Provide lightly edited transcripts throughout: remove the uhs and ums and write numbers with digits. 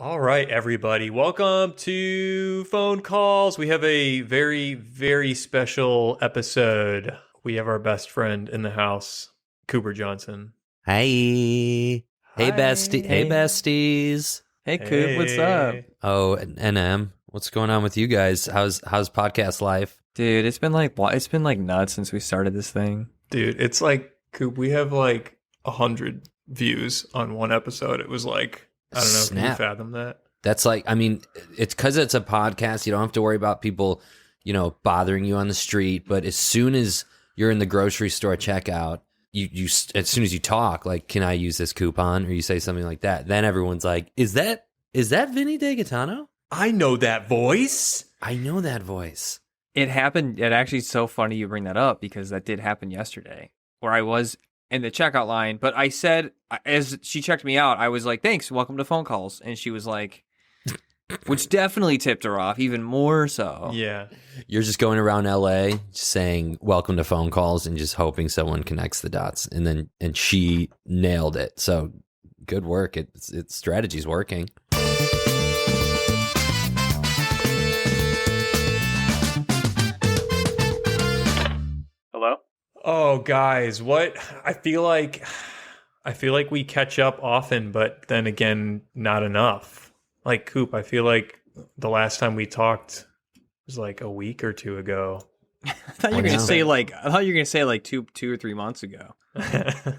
All right, everybody. Welcome to Fonecallz. We have a very, very special episode. We have our best friend in the house, Cooper Johnson. Hey. Hey, Hi. bestie. Hey, besties. Hey, Coop, what's up? Oh, and NM, what's going on with you guys? How's podcast life? Dude, it's been like nuts since we started this thing. Dude, it's like, Coop, we have like 100 views on one episode. It was like, I don't know, Snap. can you fathom that? That's like, I mean, it's because it's a podcast. You don't have to worry about people, bothering you on the street. But as soon as you're in the grocery store checkout, you as soon as you talk, like, can I use this coupon? Or you say something like that. Then everyone's like, is that Vinny DeGaetano? I know that voice. I know that voice. It happened. It actually is so funny you bring that up because that did happen yesterday where I was in the checkout line. But I said, as she checked me out, I was like, thanks, welcome to Fonecallz. And she was like, which definitely tipped her off even more so. Yeah. You're just going around LA just saying welcome to Fonecallz and just hoping someone connects the dots. And she nailed it. So good work. It's strategy's working. Hello? Oh, guys, what? I feel like we catch up often, but then again, not enough. Like, Coop, I feel like the last time we talked was like a week or two ago. I thought you were gonna say like two or 3 months ago. The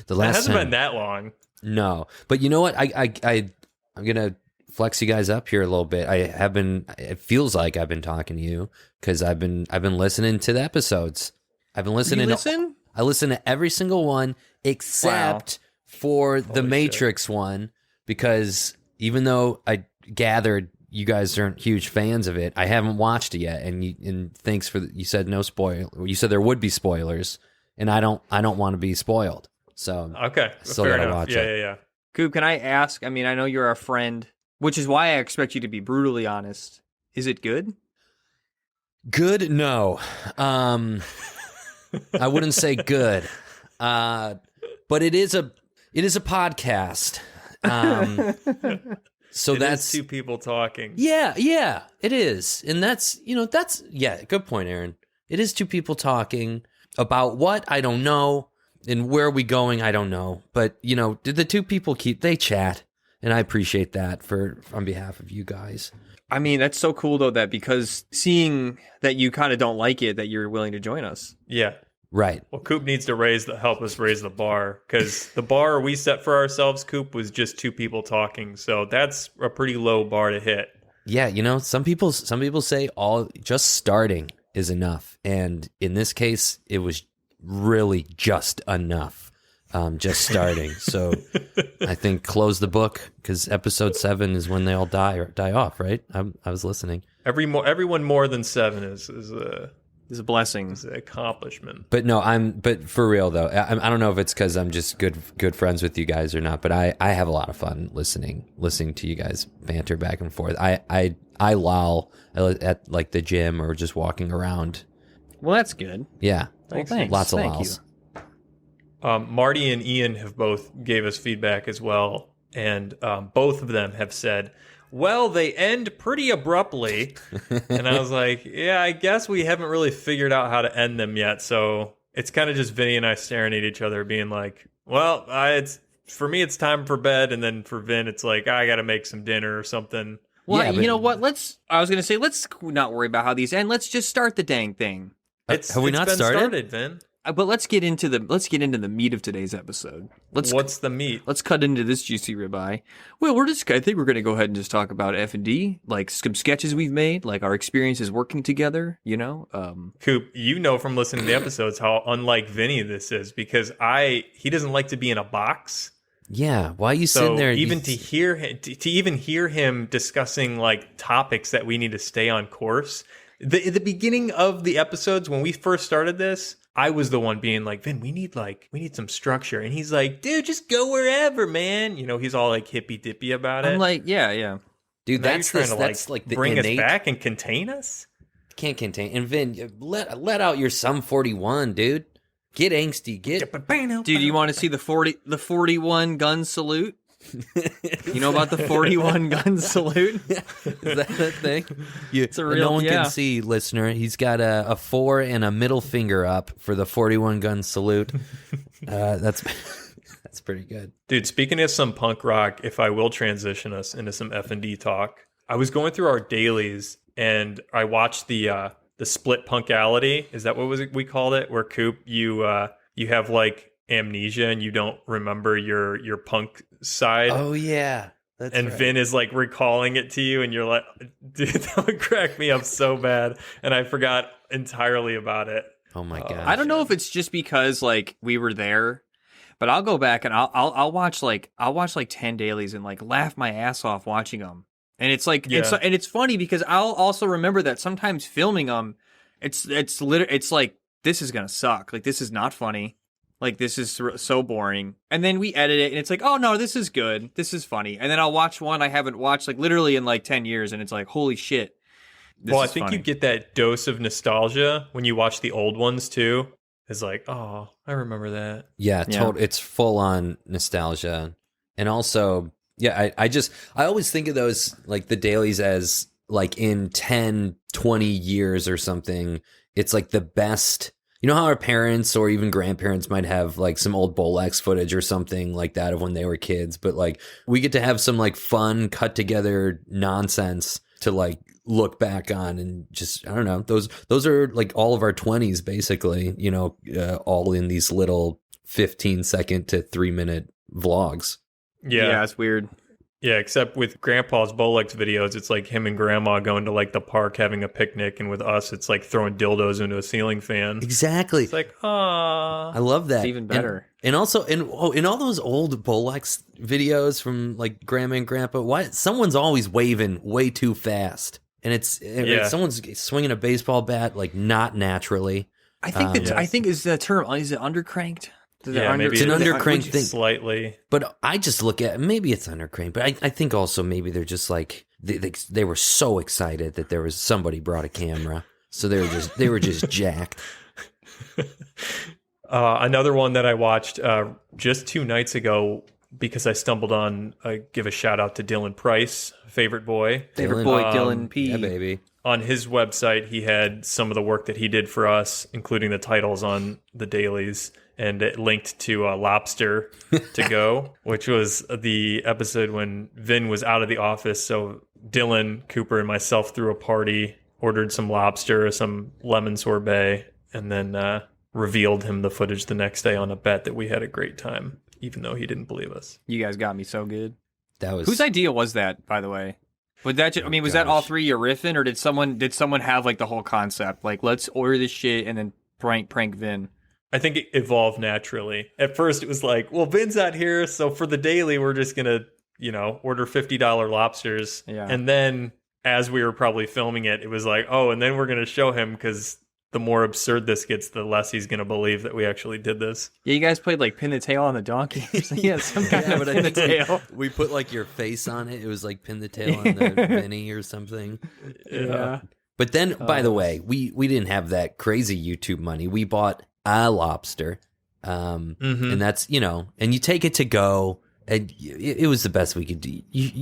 It last hasn't time, been that long. no, but you know what? I'm gonna flex you guys up here a little bit. It feels like I've been talking to you because I've been listening to the episodes. I've been listening. I listen to every single one except for the Holy Matrix one, because even though I gathered you guys aren't huge fans of it, I haven't watched it yet. And thanks for you said no spoil. You said there would be spoilers, and I don't want to be spoiled. So Okay, still fair gotta enough. watch Yeah, it. yeah. Coop, can I ask? I mean, I know you're our friend, which is why I expect you to be brutally honest. Is it good? Good? No. I wouldn't say good. But it is a podcast. So that's Two people talking. yeah, it is. And that's good point, Aaron. It is two people talking about what I don't know, and where are we going, I don't know. But did the two people they chat, and I appreciate that on behalf of you guys. I mean, that's so cool, though, that because seeing that you kind of don't like it, that you're willing to join us. Yeah. Right. Well, Coop needs to help us raise the bar, because the bar we set for ourselves, Coop, was just two people talking. So that's a pretty low bar to hit. Yeah, some people say just starting is enough, and in this case, it was really just enough, just starting. So I think close the book, because episode 7 is when they all die off, right? I was listening. Everyone more than 7 is a blessing. Is an accomplishment. But no, but for real though, I don't know if it's because I'm just good friends with you guys or not, but I have a lot of fun listening to you guys banter back and forth. I loll at like the gym or just walking around. Well, that's good. Yeah. Well, thanks. Lots of Thank lolls. you. Marty and Ian have both gave us feedback as well, and both of them have said, well, they end pretty abruptly. And I was like, yeah, I guess we haven't really figured out how to end them yet. So it's kind of just Vinny and I staring at each other being like, well, for me, it's time for bed. And then for Vin, it's like, I got to make some dinner or something. Well, Yeah, you know what? Let's not worry about how these end. Let's just start the dang thing. Have we not been started? Vin? But let's get into the meat of today's episode. What's the meat? Let's cut into this juicy ribeye. Well, I think we're going to go ahead and just talk about F&D, like some sketches we've made, like our experiences working together, Coop, from listening to the episodes how unlike Vinny this is, because he doesn't like to be in a box. Yeah, why are you sitting there? Even to hear him discussing like topics that we need to stay on course. The beginning of the episodes when we first started this, I was the one being like, Vin, we need some structure. And he's like, dude, just go wherever, man. He's all like hippy dippy about it. I'm like, yeah. Dude, that's like the bring innate, us back and contain us. Can't contain. And Vin, let out your Sum 41, dude. Get angsty. Dude, you want to see the 41 gun salute? You know about the 41 gun salute? Is that a thing? It's a real. No one yeah. can see, listener. He's got a 4 and a middle finger up for the 41 gun salute. That's pretty good. Dude, speaking of some punk rock, if I will transition us into some F&D talk, I was going through our dailies and I watched the split punkality. Is that what we called it? Where Coop, you have like amnesia and you don't remember your punk side. Oh yeah, that's and right. Vin is like recalling it to you, and you're like, dude, that would crack me up so bad, and I forgot entirely about it. Oh my god. I don't know if it's just because like we were there, but I'll go back and I'll watch like 10 dailies and like laugh my ass off watching them. And it's like it's funny because I'll also remember that sometimes filming them, it's like this is gonna suck. Like this is not funny. Like, this is so boring. And then we edit it, and it's like, oh, no, this is good. This is funny. And then I'll watch one I haven't watched, like, literally in, like, 10 years, and it's like, holy shit. I think you get that dose of nostalgia when you watch the old ones, too. It's like, oh, I remember that. Yeah, it's full-on nostalgia. And also, yeah, I always think of those, like, the dailies as, like, in 10, 20 years or something, it's, like, the best... You know how our parents or even grandparents might have like some old Bolex footage or something like that of when they were kids, but like we get to have some like fun cut together nonsense to like look back on and just, I don't know, those are like all of our 20s basically, you know, all in these little 15-second to 3-minute vlogs. Yeah, it's weird. Yeah, except with Grandpa's Bolex videos, it's like him and Grandma going to like the park having a picnic, and with us, it's like throwing dildos into a ceiling fan. Exactly. It's like, ah, I love that. It's even better. And also, in all those old Bolex videos from like Grandma and Grandpa, why someone's always waving way too fast, and it's someone's swinging a baseball bat like not naturally. I think I think is the term. Is it undercranked? Maybe it's an undercranked thing. Slightly. But I just look at maybe it's undercranked, but I think also maybe they're just like they were so excited that there was somebody brought a camera, so they were just jacked. Another one that I watched just 2 nights ago because I stumbled on. Give a shout out to Dylan Price, favorite boy, Dylan P. Yeah, baby. On his website, he had some of the work that he did for us, including the titles on the dailies. And it linked to Lobster to Go, which was the episode when Vin was out of the office. So Dylan, Cooper, and myself threw a party, ordered some lobster, some lemon sorbet, and then revealed him the footage the next day on a bet that we had a great time, even though he didn't believe us. You guys got me so good. That was whose idea was that, by the way? Was that was that all three you riffing, or did someone have like the whole concept? Like, let's order this shit and then prank Vin. I think it evolved naturally. At first, it was like, well, Vin's out here, so for the daily, we're just going to, order $50 lobsters. Yeah. And then, as we were probably filming it, it was like, oh, and then we're going to show him, because the more absurd this gets, the less he's going to believe that we actually did this. Yeah, you guys played, like, pin the tail on the donkey. Yeah, some kind of pin the tail. We put, like, your face on it. It was like pin the tail on the Vinny or something. Yeah. But then, by the way, we didn't have that crazy YouTube money. We bought a lobster, and that's, and you take it to go, and it was the best we could do.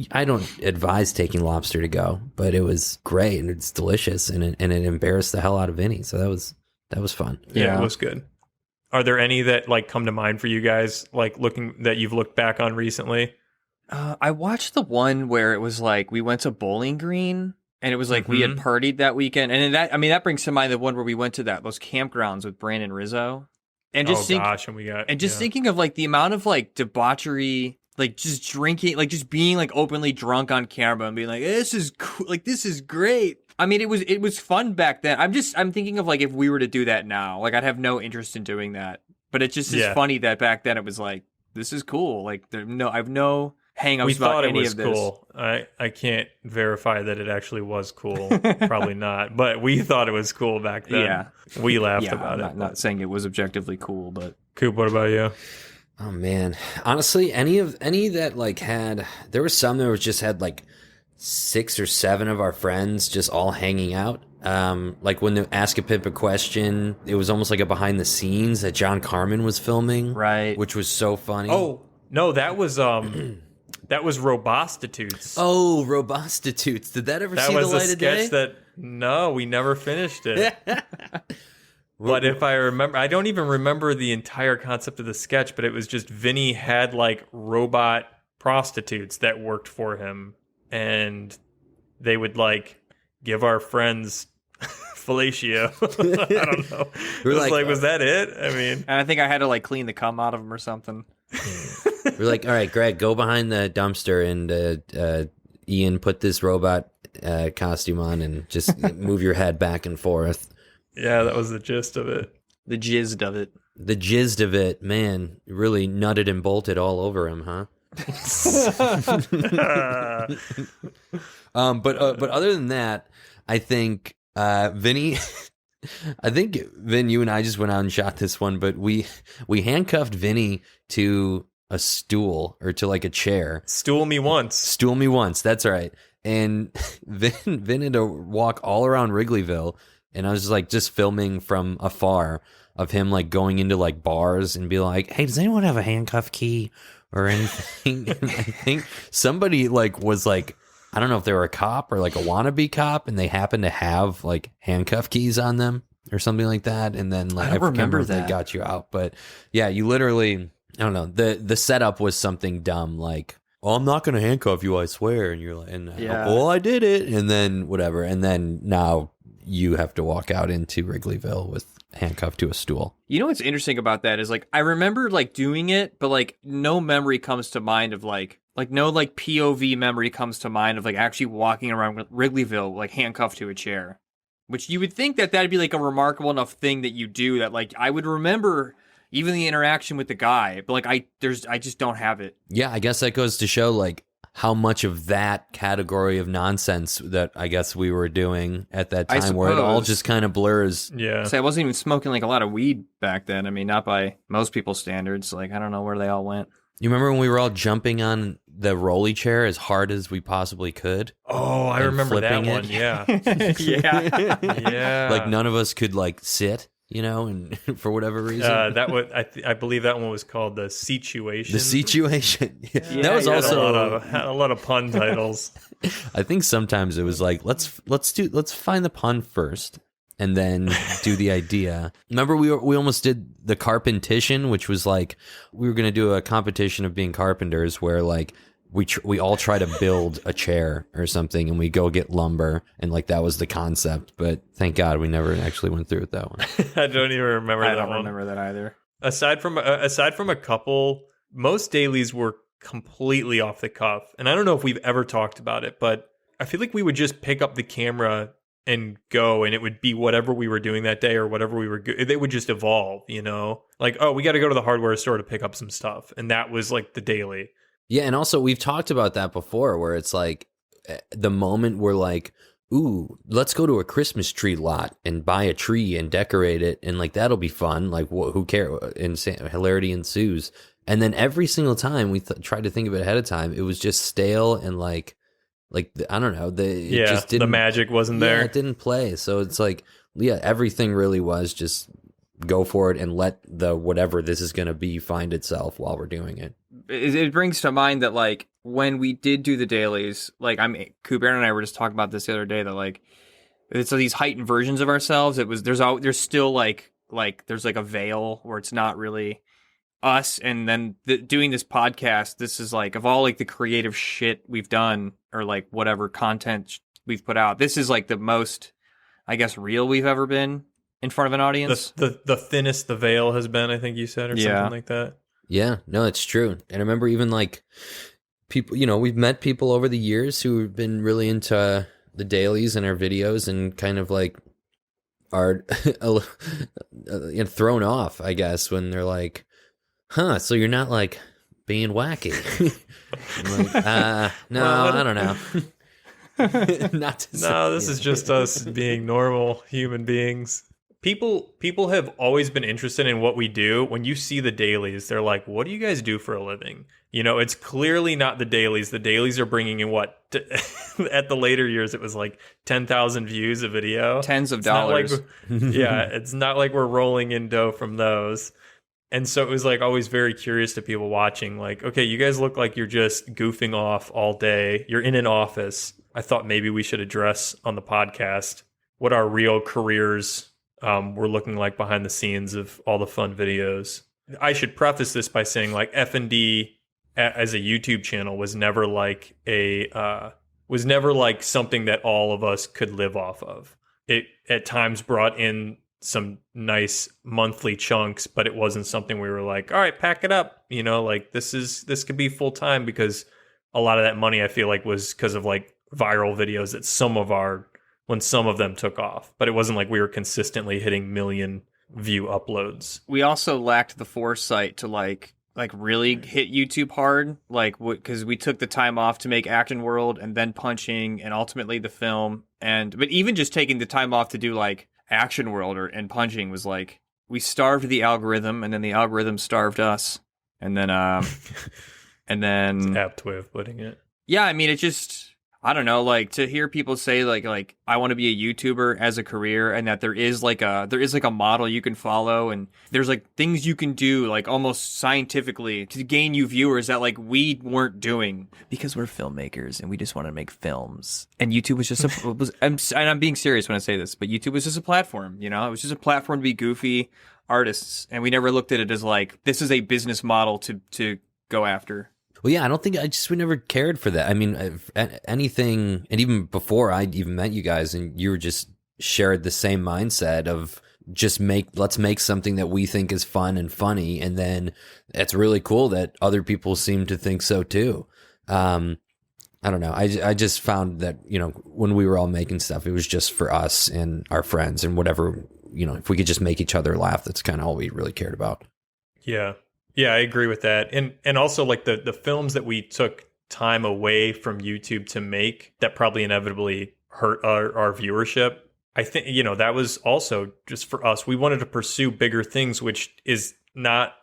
I don't advise taking lobster to go, but it was great, and it's delicious, and it embarrassed the hell out of Vinny, so that was fun. Yeah, it was good. Are there any that like come to mind for you guys, like that you've looked back on recently? I watched the one where it was like we went to Bowling Green. And it was like we had partied that weekend, and that brings to mind the one where we went to those campgrounds with Brandon Rizzo, and just thinking of like the amount of like debauchery, like just drinking, like just being like openly drunk on camera and being like, this is cool, like this is great. I mean, it was fun back then. I'm thinking of like if we were to do that now, like I'd have no interest in doing that. But it just is funny that back then it was like, this is cool. Like I have no hang-ups about any of this. We thought it was cool. I can't verify that it actually was cool. Probably not. But we thought it was cool back then. Yeah. We laughed about it. I'm not saying it was objectively cool, but... Coop, what about you? Oh, man. Honestly, any that like there were some that just had like 6 or 7 of our friends just all hanging out. Like when the Ask a Pimp a Question, it was almost like a behind the scenes that John Carmen was filming. Right. Which was so funny. Oh, no, that was That was Robostitutes. Oh, Robostitutes. Did that ever that see the was light a of day? sketch no, we never finished it. But if I remember, I don't even remember the entire concept of the sketch, but it was just Vinny had like robot prostitutes that worked for him, and they would like give our friends fellatio. I don't know. It was like, was that it? I mean, And I think I had to like clean the cum out of him or something. We're like, all right, Greg, go behind the dumpster, and Ian, put this robot costume on and just move your head back and forth. yeah, that was the gist of it. The jizzed of it. The gist of it, man, really nutted and bolted all over him, huh? But other than that, I think Vinny, I think Vin, you and I just went out and shot this one, but we handcuffed Vinny to a stool or to like a chair. Stool me once. That's right. And Vin had to walk all around Wrigleyville, and I was just filming from afar of him like going into like bars and be like, "Hey, does anyone have a handcuff key or anything?" And I think somebody like was like, I don't know if they were a cop or like a wannabe cop, and they happened to have like handcuff keys on them or something like that. And then like I don't remember if they that. got you out, but yeah, you literally, I don't know. The setup was something dumb like, "Oh, I'm not going to handcuff you, I swear." And you're like, "Well, I did it." And then whatever. And then now you have to walk out into Wrigleyville with handcuffed to a stool. You know what's interesting about that is like I remember like doing it, but like no memory comes to mind of like no like POV memory comes to mind of like actually walking around Wrigleyville like handcuffed to a chair. Which you would think that that'd be like a remarkable enough thing that you do that like I would remember even the interaction with the guy, but like I just don't have it. Yeah, I guess that goes to show like how much of that category of nonsense that I guess we were doing at that time, where it all just kind of blurs. Yeah. So I wasn't even smoking like a lot of weed back then. I mean, not by most people's standards. Like I don't know where they all went. You remember when we were all jumping on the rolly chair as hard as we possibly could? Oh, I remember that flipping one. it? Yeah. Yeah. Yeah. Like none of us could like sit, you know, and for whatever reason. that would I believe that one was called the Situation. The Situation. Yeah, That was yeah, also had a lot of pun titles. I think sometimes it was like let's find the pun first and then do the idea. Remember we almost did the Carpentition, which was like we were going to do a competition of being carpenters where like we all try to build a chair or something, and we go get lumber, and like that was the concept. But thank God we never actually went through with that one. I don't even remember I that don't one. remember that either. Aside from a couple, most dailies were completely off the cuff, and I don't know if we've ever talked about it, but I feel like we would just pick up the camera and go, and it would be whatever we were doing that day or whatever we were they would just evolve, you know, like, oh, we got to go to the hardware store to pick up some stuff, and that was like the daily. Yeah, and also we've talked about that before, where it's like the moment we're like, ooh, let's go to a Christmas tree lot and buy a tree and decorate it, and like that'll be fun. Like, who cares? And hilarity ensues. And then every single time we tried to think of it ahead of time, it was just stale and like I don't know. It just didn't, the magic wasn't there. Yeah, it didn't play. So it's like, yeah, everything really was just go for it and let the whatever this is going to be find itself while we're doing it. It brings to mind that like when we did do the dailies, like Coop, Aaron and I were just talking about this the other day, that like it's these heightened versions of ourselves. There's still like there's like a veil where it's not really us, and then doing this podcast, this is like of all like the creative shit we've done or like whatever content we've put out, this is like the most, I guess, real we've ever been in front of an audience. The thinnest the veil has been, I think you said, or something like that. Yeah, no, it's true. And I remember even like people, you know, we've met people over the years who have been really into the dailies and our videos and kind of like are thrown off, I guess, when they're like, huh, so you're not like being wacky. I'm like, no, I don't know. Not to say, this is just us being normal human beings. People have always been interested in what we do. When you see the dailies, they're like, what do you guys do for a living? You know, it's clearly not the dailies. The dailies are bringing in what? At the later years, it was like 10,000 views a video. Tens of It's not dollars. yeah, it's not like we're rolling in dough from those. And so it was like always very curious to people watching, like, okay, you guys look like you're just goofing off all day. You're in an office. I thought maybe we should address on the podcast what our real careers were looking like behind the scenes of all the fun videos. I should preface this by saying, like, F&D as a YouTube channel was never like something that all of us could live off of. It at times brought in some nice monthly chunks, but it wasn't something we were like, all right, pack it up. You know, like this could be full time, because a lot of that money I feel like was because of like viral videos that when some of them took off, but it wasn't like we were consistently hitting million view uploads. We also lacked the foresight to like really hit YouTube hard, like because we took the time off to make Action World and then Punching and ultimately the film, but even just taking the time off to do like Action World and Punching was like we starved the algorithm, and then the algorithm starved us, and then and then It's an apt way of putting it. Yeah, I mean, it just, I don't know, like to hear people say like I want to be a YouTuber as a career, and that there is like a model you can follow, and there's like things you can do like almost scientifically to gain you viewers that like we weren't doing because we're filmmakers and we just want to make films. And YouTube was just and I'm being serious when I say this, but YouTube was just a platform, you know? It was just a platform to be goofy artists, and we never looked at it as like this is a business model to go after. Well, yeah, we never cared for that. I mean, anything, and even before I even met you guys, and you were just shared the same mindset of let's make something that we think is fun and funny, and then it's really cool that other people seem to think so too. I don't know. I just found that, you know, when we were all making stuff, it was just for us and our friends and whatever, you know, if we could just make each other laugh, that's kind of all we really cared about. Yeah. Yeah, I agree with that. And also like the films that we took time away from YouTube to make that probably inevitably hurt our viewership. I think, you know, that was also just for us. We wanted to pursue bigger things, which is not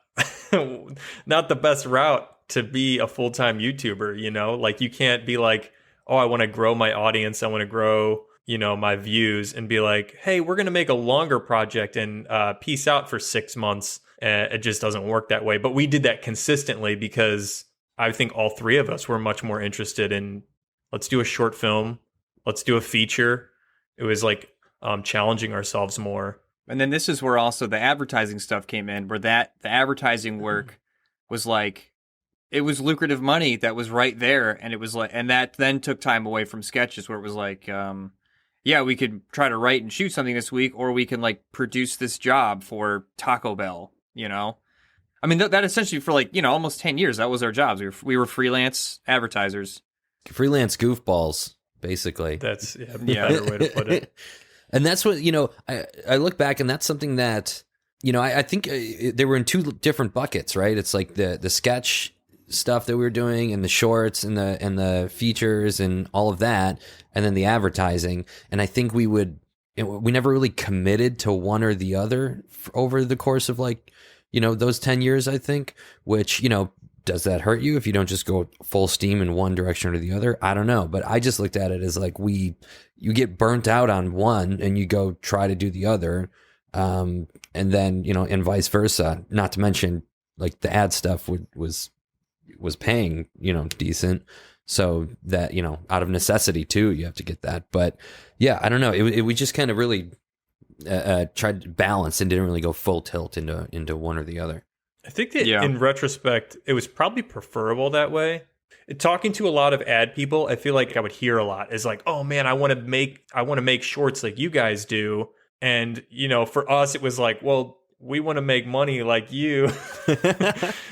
not the best route to be a full-time YouTuber, you know? Like you can't be like, oh, I want to grow my audience. I want to grow, you know, my views, and be like, hey, we're going to make a longer project and peace out for 6 months. It just doesn't work that way. But we did that consistently because I think all three of us were much more interested in, let's do a short film, let's do a feature. It was like challenging ourselves more. And then this is where also the advertising stuff came in, where the advertising work was like, it was lucrative money that was right there. And it was like, and that then took time away from sketches, where it was like, yeah, we could try to write and shoot something this week, or we can like produce this job for Taco Bell. You know, I mean, that essentially for like, you know, almost 10 years, that was our jobs. We were freelance advertisers. Freelance goofballs, basically. That's a better way to put it. And that's what, you know, I look back, and that's something that, you know, I think they were in two different buckets, right? It's like the sketch stuff that we were doing, and the shorts and the features and all of that, and then the advertising. And I think we never really committed to one or the other over the course of like, you know, those 10 years, I think, which, you know, does that hurt you if you don't just go full steam in one direction or the other? I don't know. But I just looked at it as like you get burnt out on one and you go try to do the other. And then, you know, and vice versa, not to mention like the ad stuff was paying, you know, decent. So that, you know, out of necessity too, you have to get that. But yeah, I don't know. We just kind of really tried to balance and didn't really go full tilt into one or the other. I think that in retrospect, it was probably preferable that way. Talking to a lot of ad people, I feel like I would hear a lot is like, oh man, I want to make shorts like you guys do. And, you know, for us, it was like, well, we want to make money like you,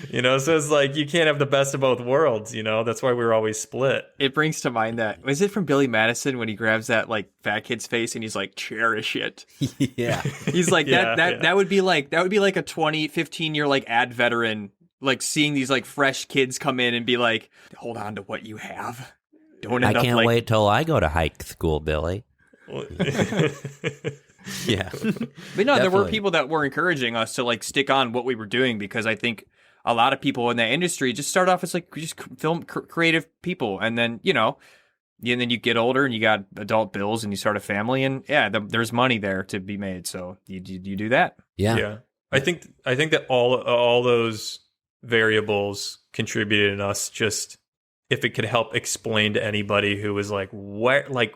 you know, so it's like you can't have the best of both worlds, you know, that's why we were always split. It brings to mind that, was it from Billy Madison when he grabs that like fat kid's face and he's like, cherish it? Yeah. He's like, that would be like a 15 year like ad veteran, like seeing these like fresh kids come in and be like, hold on to what you have. Don't end up can't wait till I go to high school, Billy. Yeah. But no, there were people that were encouraging us to like stick on what we were doing, because I think a lot of people in that industry just start off as like just film creative people, and then, you know, and then you get older and you got adult bills and you start a family, and yeah, there's money there to be made, so you do that. Yeah. I think that all those variables contributed in us just, if it could help explain to anybody who was like, what, like,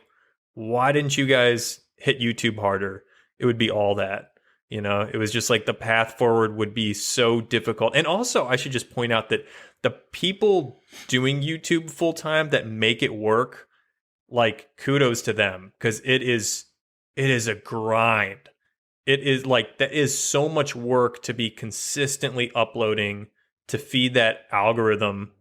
why didn't you guys hit YouTube harder? It would be all that, you know. It was just like the path forward would be so difficult. And also, I should just point out that the people doing YouTube full time that make it work, like, kudos to them, because it is a grind. It is like, that is so much work to be consistently uploading, to feed that algorithm,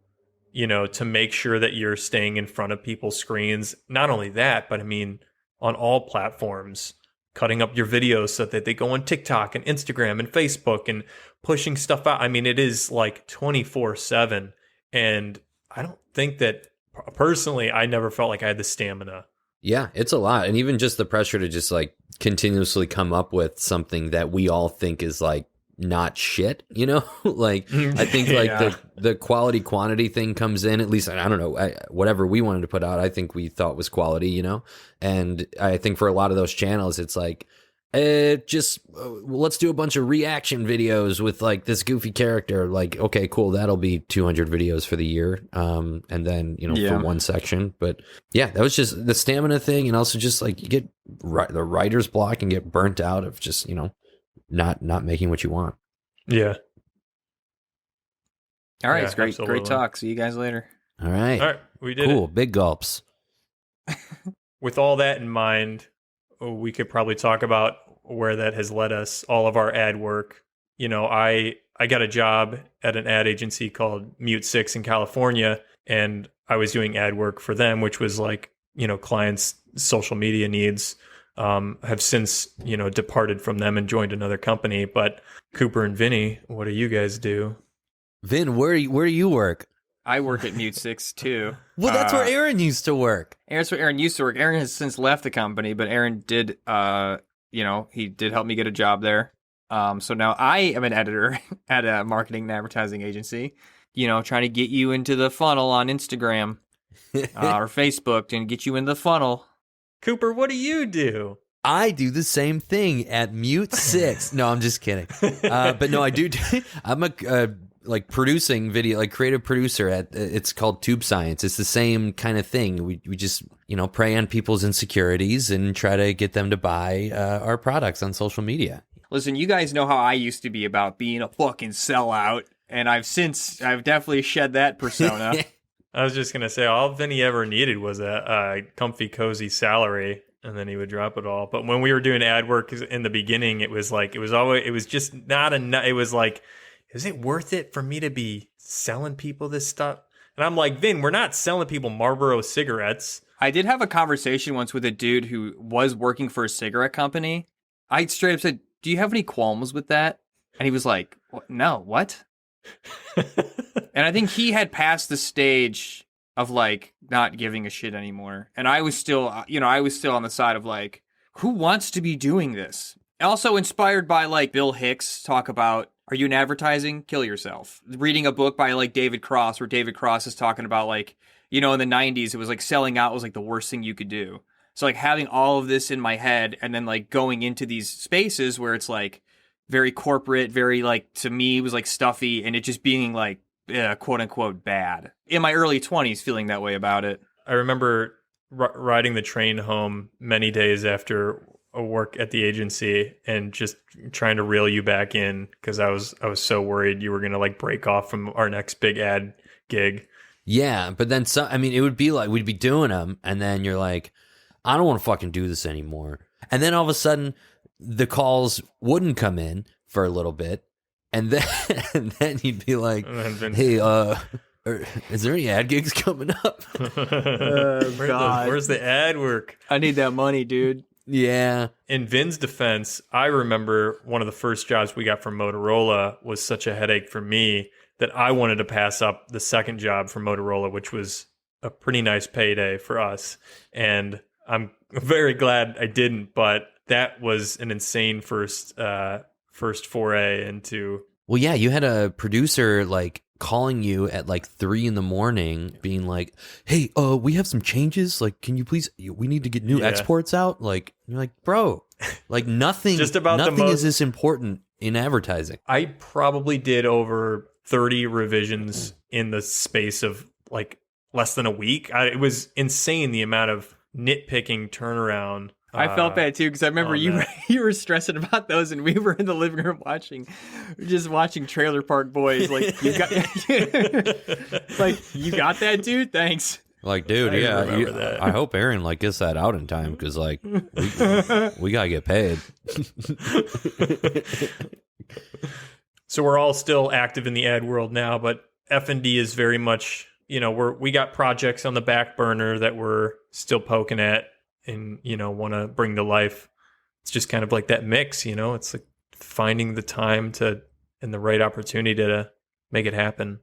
you know, to make sure that you're staying in front of people's screens. Not only that, but I mean, on all platforms, cutting up your videos so that they go on TikTok and Instagram and Facebook and pushing stuff out. I mean, it is like 24/7. And I don't think that, personally, I never felt like I had the stamina. Yeah, it's a lot. And even just the pressure to just like continuously come up with something that we all think is like not shit, you know? Like, I think like the quality quantity thing comes in, at least, I don't know, whatever we wanted to put out, I think we thought was quality, you know? And I think for a lot of those channels, it's like, let's do a bunch of reaction videos with like this goofy character. Like, okay, cool, that'll be 200 videos for the year. And then, you know, for one section. But yeah, that was just the stamina thing. And also just like you get the writer's block and get burnt out of just, you know, not making what you want. Yeah. All right, Yeah, it's great. absolutely. Great talk. See you guys later. All right. All right, we did Cool. it. Big gulps. With all that in mind, we could probably talk about where that has led us, all of our ad work. You know, I got a job at an ad agency called Mute Cigs in California, and I was doing ad work for them, which was like, you know, clients' social media needs. Have since, you know, departed from them and joined another company. But Cooper and Vinny, what do you guys do? Vin, where do you work? I work at Mute Cigs too. Well, that's where Aaron used to work. That's where Aaron used to work. Aaron has since left the company, but Aaron did, you know, he did help me get a job there. So now I am an editor at a marketing and advertising agency, you know, trying to get you into the funnel on Instagram or Facebook and get you in the funnel. Cooper, what do you do? I do the same thing at Mute Cigs. No, I'm just kidding. But no, I do. I'm a like producing video, like creative producer at. It's called Tube Science. It's the same kind of thing. We just, you know, prey on people's insecurities and try to get them to buy our products on social media. Listen, you guys know how I used to be about being a fucking sellout, and I've definitely shed that persona. I was just gonna say, all Vinny ever needed was a comfy, cozy salary, and then he would drop it all. But when we were doing ad work in the beginning, it was just not enough. It was like, is it worth it for me to be selling people this stuff? And I'm like, Vin, we're not selling people Marlboro cigarettes. I did have a conversation once with a dude who was working for a cigarette company. I straight up said, "Do you have any qualms with that?" And he was like, "No, what?" And I think he had passed the stage of like not giving a shit anymore. And I was still, you know, on the side of like, who wants to be doing this? Also inspired by like Bill Hicks talk about, are you in advertising? Kill yourself. Reading a book by like David Cross, where David Cross is talking about like, you know, in the 90s, it was like selling out was like the worst thing you could do. So like having all of this in my head and then like going into these spaces where it's like very corporate, very like, to me, it was like stuffy, and it just being like, quote unquote bad. In my early 20s, feeling that way about it. I remember riding the train home many days after a work at the agency and just trying to reel you back in, because I was so worried you were going to like break off from our next big ad gig. Yeah, but then I mean, it would be like we'd be doing them, and then you're like, I don't want to fucking do this anymore. And then all of a sudden, the calls wouldn't come in for a little bit, and then you'd be like, hey, is there any ad gigs coming up? Where's the ad work? I need that money, dude. Yeah. In Vin's defense, I remember one of the first jobs we got from Motorola was such a headache for me that I wanted to pass up the second job from Motorola, which was a pretty nice payday for us. And I'm very glad I didn't, but that was an insane first foray into. Well, yeah, you had a producer like calling you at like 3 a.m, being like, "Hey, we have some changes. Like, can you please? We need to get new exports out." Like, you're like, bro, like nothing. Just about nothing is this important in advertising. I probably did over 30 revisions in the space of like less than a week. It was insane the amount of nitpicking turnaround. I felt that too because I remember you were stressing about those, and we were in the living room watching Trailer Park Boys. Like you got, like you got that, dude. Thanks. Like, dude, I hope Aaron like gets that out in time because like we gotta get paid. So we're all still active in the ad world now, but F&D is very much, we got projects on the back burner that we're still poking at and, want to bring to life. It's just kind of like that mix, it's like finding the time and the right opportunity to make it happen.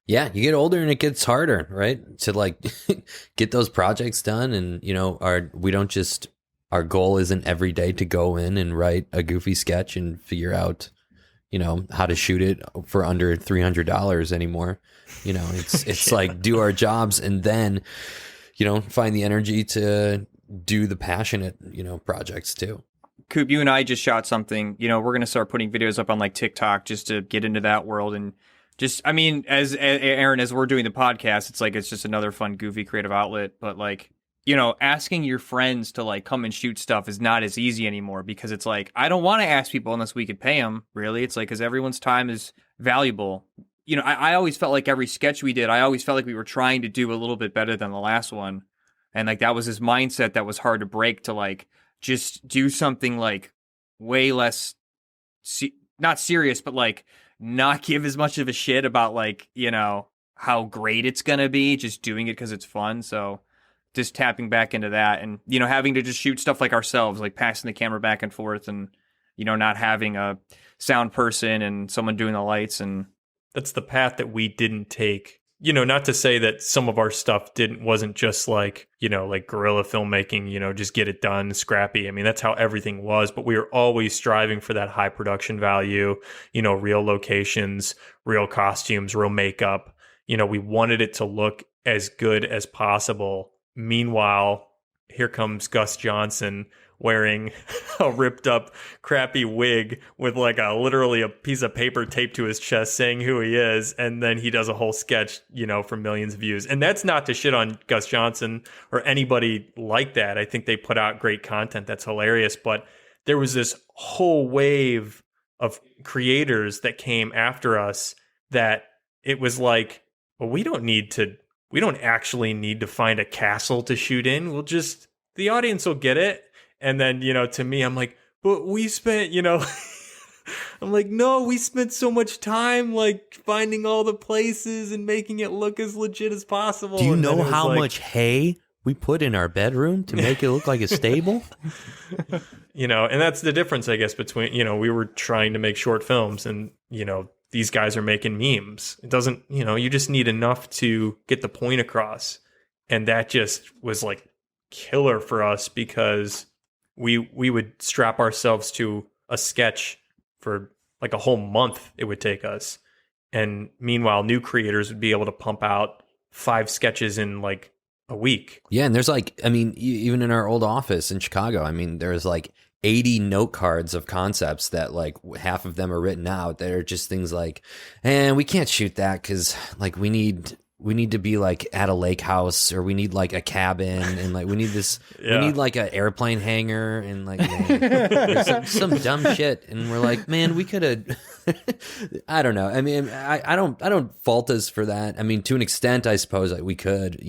Yeah, you get older and it gets harder, right? To like get those projects done. And, our goal isn't every day to go in and write a goofy sketch and figure out, how to shoot it for under $300 anymore. It's like do our jobs and then, find the energy to do the passionate, projects too. Coop, you and I just shot something. We're going to start putting videos up on like TikTok just to get into that world. And just, as Aaron, as we're doing the podcast, it's just another fun, goofy, creative outlet. But like, asking your friends to like come and shoot stuff is not as easy anymore because it's like, I don't want to ask people unless we could pay them, really. It's like, because everyone's time is valuable. I always felt like every sketch we did, I always felt like we were trying to do a little bit better than the last one. And like, that was this mindset that was hard to break to like, just do something like way less, not serious, but like not give as much of a shit about like, how great it's going to be, just doing it because it's fun. So just tapping back into that and, having to just shoot stuff like ourselves, like passing the camera back and forth and, not having a sound person and someone doing the lights. And that's the path that we didn't take. Not to say that some of our stuff wasn't just like, like guerrilla filmmaking, just get it done, scrappy. That's how everything was, but we were always striving for that high production value, real locations, real costumes, real makeup. We wanted it to look as good as possible. Meanwhile, here comes Gus Johnson wearing a ripped up crappy wig with like literally a piece of paper taped to his chest saying who he is. And then he does a whole sketch, for millions of views. And that's not to shit on Gus Johnson or anybody like that. I think they put out great content that's hilarious. But there was this whole wave of creators that came after us that it was like, well, we don't actually need to find a castle to shoot in. The audience will get it. And then, to me, I'm like, but we spent, I'm like, no, we spent so much time like finding all the places and making it look as legit as possible. Do you know how much hay we put in our bedroom to make it look like a stable? And that's the difference, I guess, between, we were trying to make short films and, these guys are making memes. It doesn't, you just need enough to get the point across. And that just was like killer for us because we would strap ourselves to a sketch for like a whole month it would take us. And meanwhile, new creators would be able to pump out 5 sketches in like a week. Yeah, and there's like, even in our old office in Chicago, there's like 80 note cards of concepts that like half of them are written out. They're just things like, and we can't shoot that because like we need to be like at a lake house, or we need like a cabin, and like we need this, we need like an airplane hangar, and like some dumb shit. And we're like, man, we could have. I don't know. I don't fault us for that. To an extent, I suppose we could.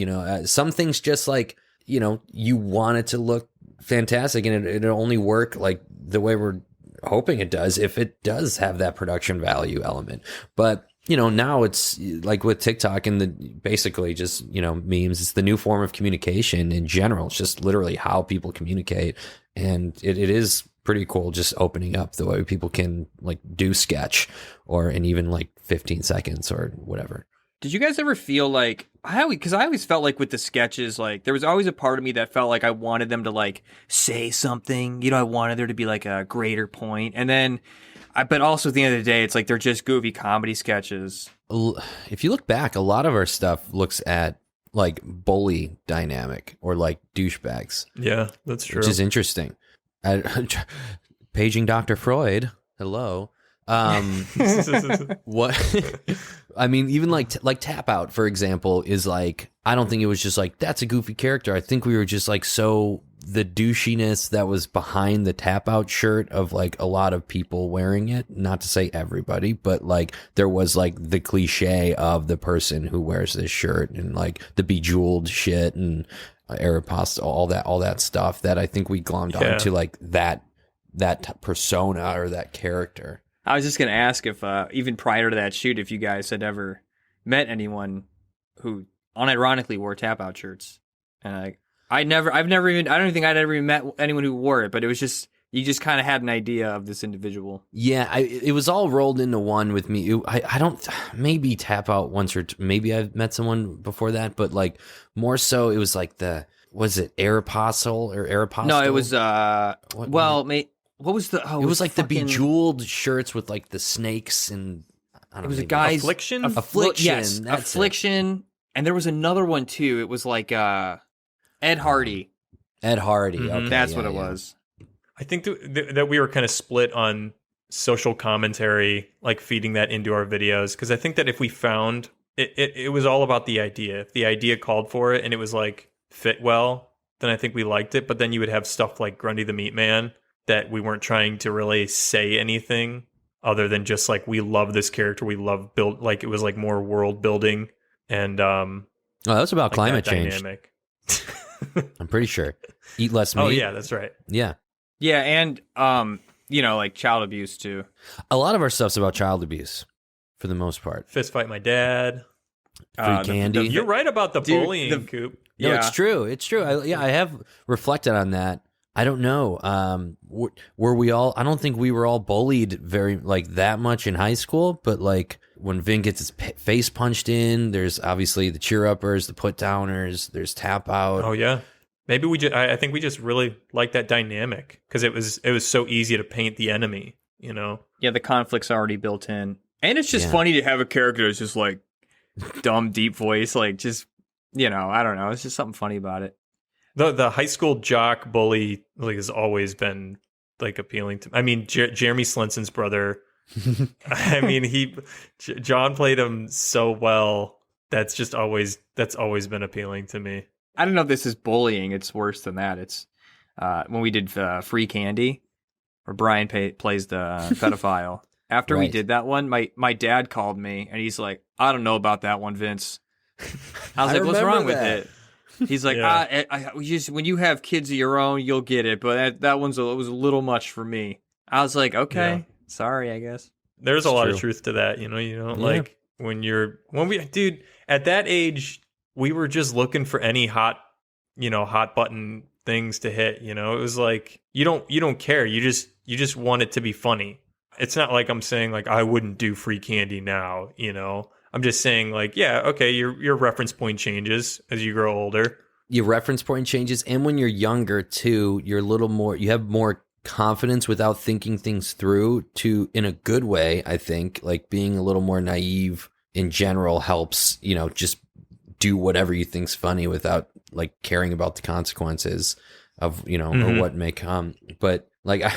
Some things just like you want it to look fantastic, and it'll only work like the way we're hoping it does if it does have that production value element. But now it's like with TikTok and basically just, memes, it's the new form of communication in general. It's just literally how people communicate. And it is pretty cool just opening up the way people can like do sketch or in even like 15 seconds or whatever. Did you guys ever feel like, because I always felt like with the sketches, like there was always a part of me that felt like I wanted them to like say something, I wanted there to be like a greater point. And then but also at the end of the day, it's like they're just goofy comedy sketches. If you look back, a lot of our stuff looks at like bully dynamic or like douchebags. Yeah, that's true. Which is interesting. Paging Dr. Freud. Hello. What? I mean, even like Tapout, for example, is like, I don't think it was just like, that's a goofy character. I think we were just like, so the douchiness that was behind the Tapout shirt of like a lot of people wearing it, not to say everybody, but like there was like the cliche of the person who wears this shirt and like the bejeweled shit and Aeropostale, all that stuff that I think we glommed onto like that persona or that character. I was just going to ask if, even prior to that shoot, if you guys had ever met anyone who unironically wore Tapout shirts. And I don't think I'd ever even met anyone who wore it, but it was just, you just kind of had an idea of this individual. Yeah, it was all rolled into one with me. I don't, maybe Tapout once or maybe I've met someone before that, but like more so it was like was it Aeropostale or Aeropostale? No, it was, what was the? Oh, it was like the bejeweled shirts with like the snakes and I don't know. It was a guy's Affliction. Yes, Affliction, and there was another one too. It was like Ed Hardy. Ed Hardy. Okay, That's what it was. I think that we were kind of split on social commentary, like feeding that into our videos, because I think that if we found it was all about the idea. If the idea called for it and it was like fit well, then I think we liked it. But then you would have stuff like Grundy the Meat Man that we weren't trying to really say anything other than just like, we love this character. We love build, like it was like more world building and that's about like climate change. Dynamic. I'm pretty sure. Eat less meat. Oh yeah, that's right. Yeah. Yeah, and like child abuse too. A lot of our stuff's about child abuse for the most part. Fist fight my dad. Free candy. You're right about the bullying, Coop. No, Yeah. it's true. It's true. I have reflected on that. I don't know. Were we all? I don't think we were all bullied very like that much in high school. But like when Vin gets his face punched in, there's obviously the cheer uppers, the put downers. There's tap out. Oh yeah. Maybe I think we just really like that dynamic because it was so easy to paint the enemy. You know. Yeah, the conflict's already built in, and it's just funny to have a character that's just like dumb, deep voice, like just I don't know. It's just something funny about it. The high school jock bully like has always been like appealing to. I mean, Jeremy Slinson's brother. I mean, John played him so well. That's always been appealing to me. I don't know if this is bullying. It's worse than that. It's when we did Free Candy, where Brian plays the pedophile. After we did that one, my dad called me and he's like, "I don't know about that one, Vince." I was like, "What's wrong with it?" He's like, when you have kids of your own, you'll get it. But that was a little much for me. I was like, okay, sorry, I guess. There's a lot of truth to that. You don't like dude, at that age, we were just looking for any hot button things to hit. It was like, you don't care. You just want it to be funny. It's not like I'm saying like, I wouldn't do Free Candy now, I'm just saying, like, yeah, okay, your reference point changes as you grow older. Your reference point changes, and when you're younger too, you're a little more. You have more confidence without thinking things through. In a good way, I think. Like being a little more naive in general helps. Just do whatever you think's funny without like caring about the consequences of or what may come. But like,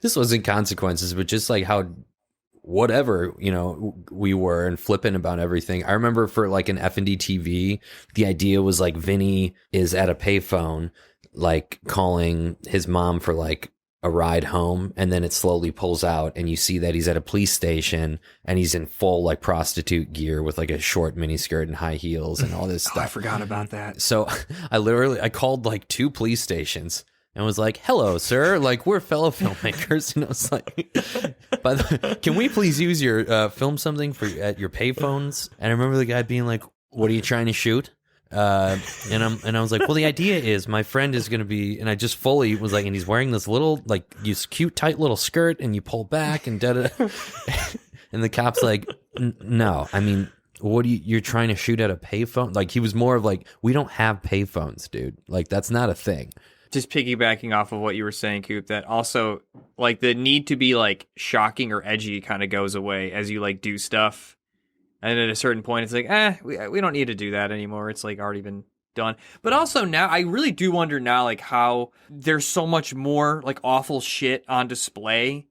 this wasn't consequences, but just like how. Whatever, we were and flipping about everything. I remember for like an F&D TV, the idea was like Vinny is at a payphone, like calling his mom for like a ride home. And then it slowly pulls out and you see that he's at a police station and he's in full like prostitute gear with like a short mini skirt and high heels and all this stuff. I forgot about that. So I called like 2 police stations. And was like, "Hello, sir. Like, we're fellow filmmakers." And I was like, "Can we please use your film something at your payphones?" And I remember the guy being like, "What are you trying to shoot?" And I was like, "Well, the idea is my friend is going to be," and I just fully was like, "And he's wearing this little this cute tight little skirt, and you pull back and da da." And the cop's like, "No, I mean." You're trying to shoot at a payphone? Like he was more of like, we don't have payphones, dude. Like that's not a thing. Just piggybacking off of what you were saying, Coop, that also like the need to be like shocking or edgy kind of goes away as you like do stuff. And at a certain point, it's like, we don't need to do that anymore. It's like already been done. But also now, I really do wonder now, like how there's so much more like awful shit on display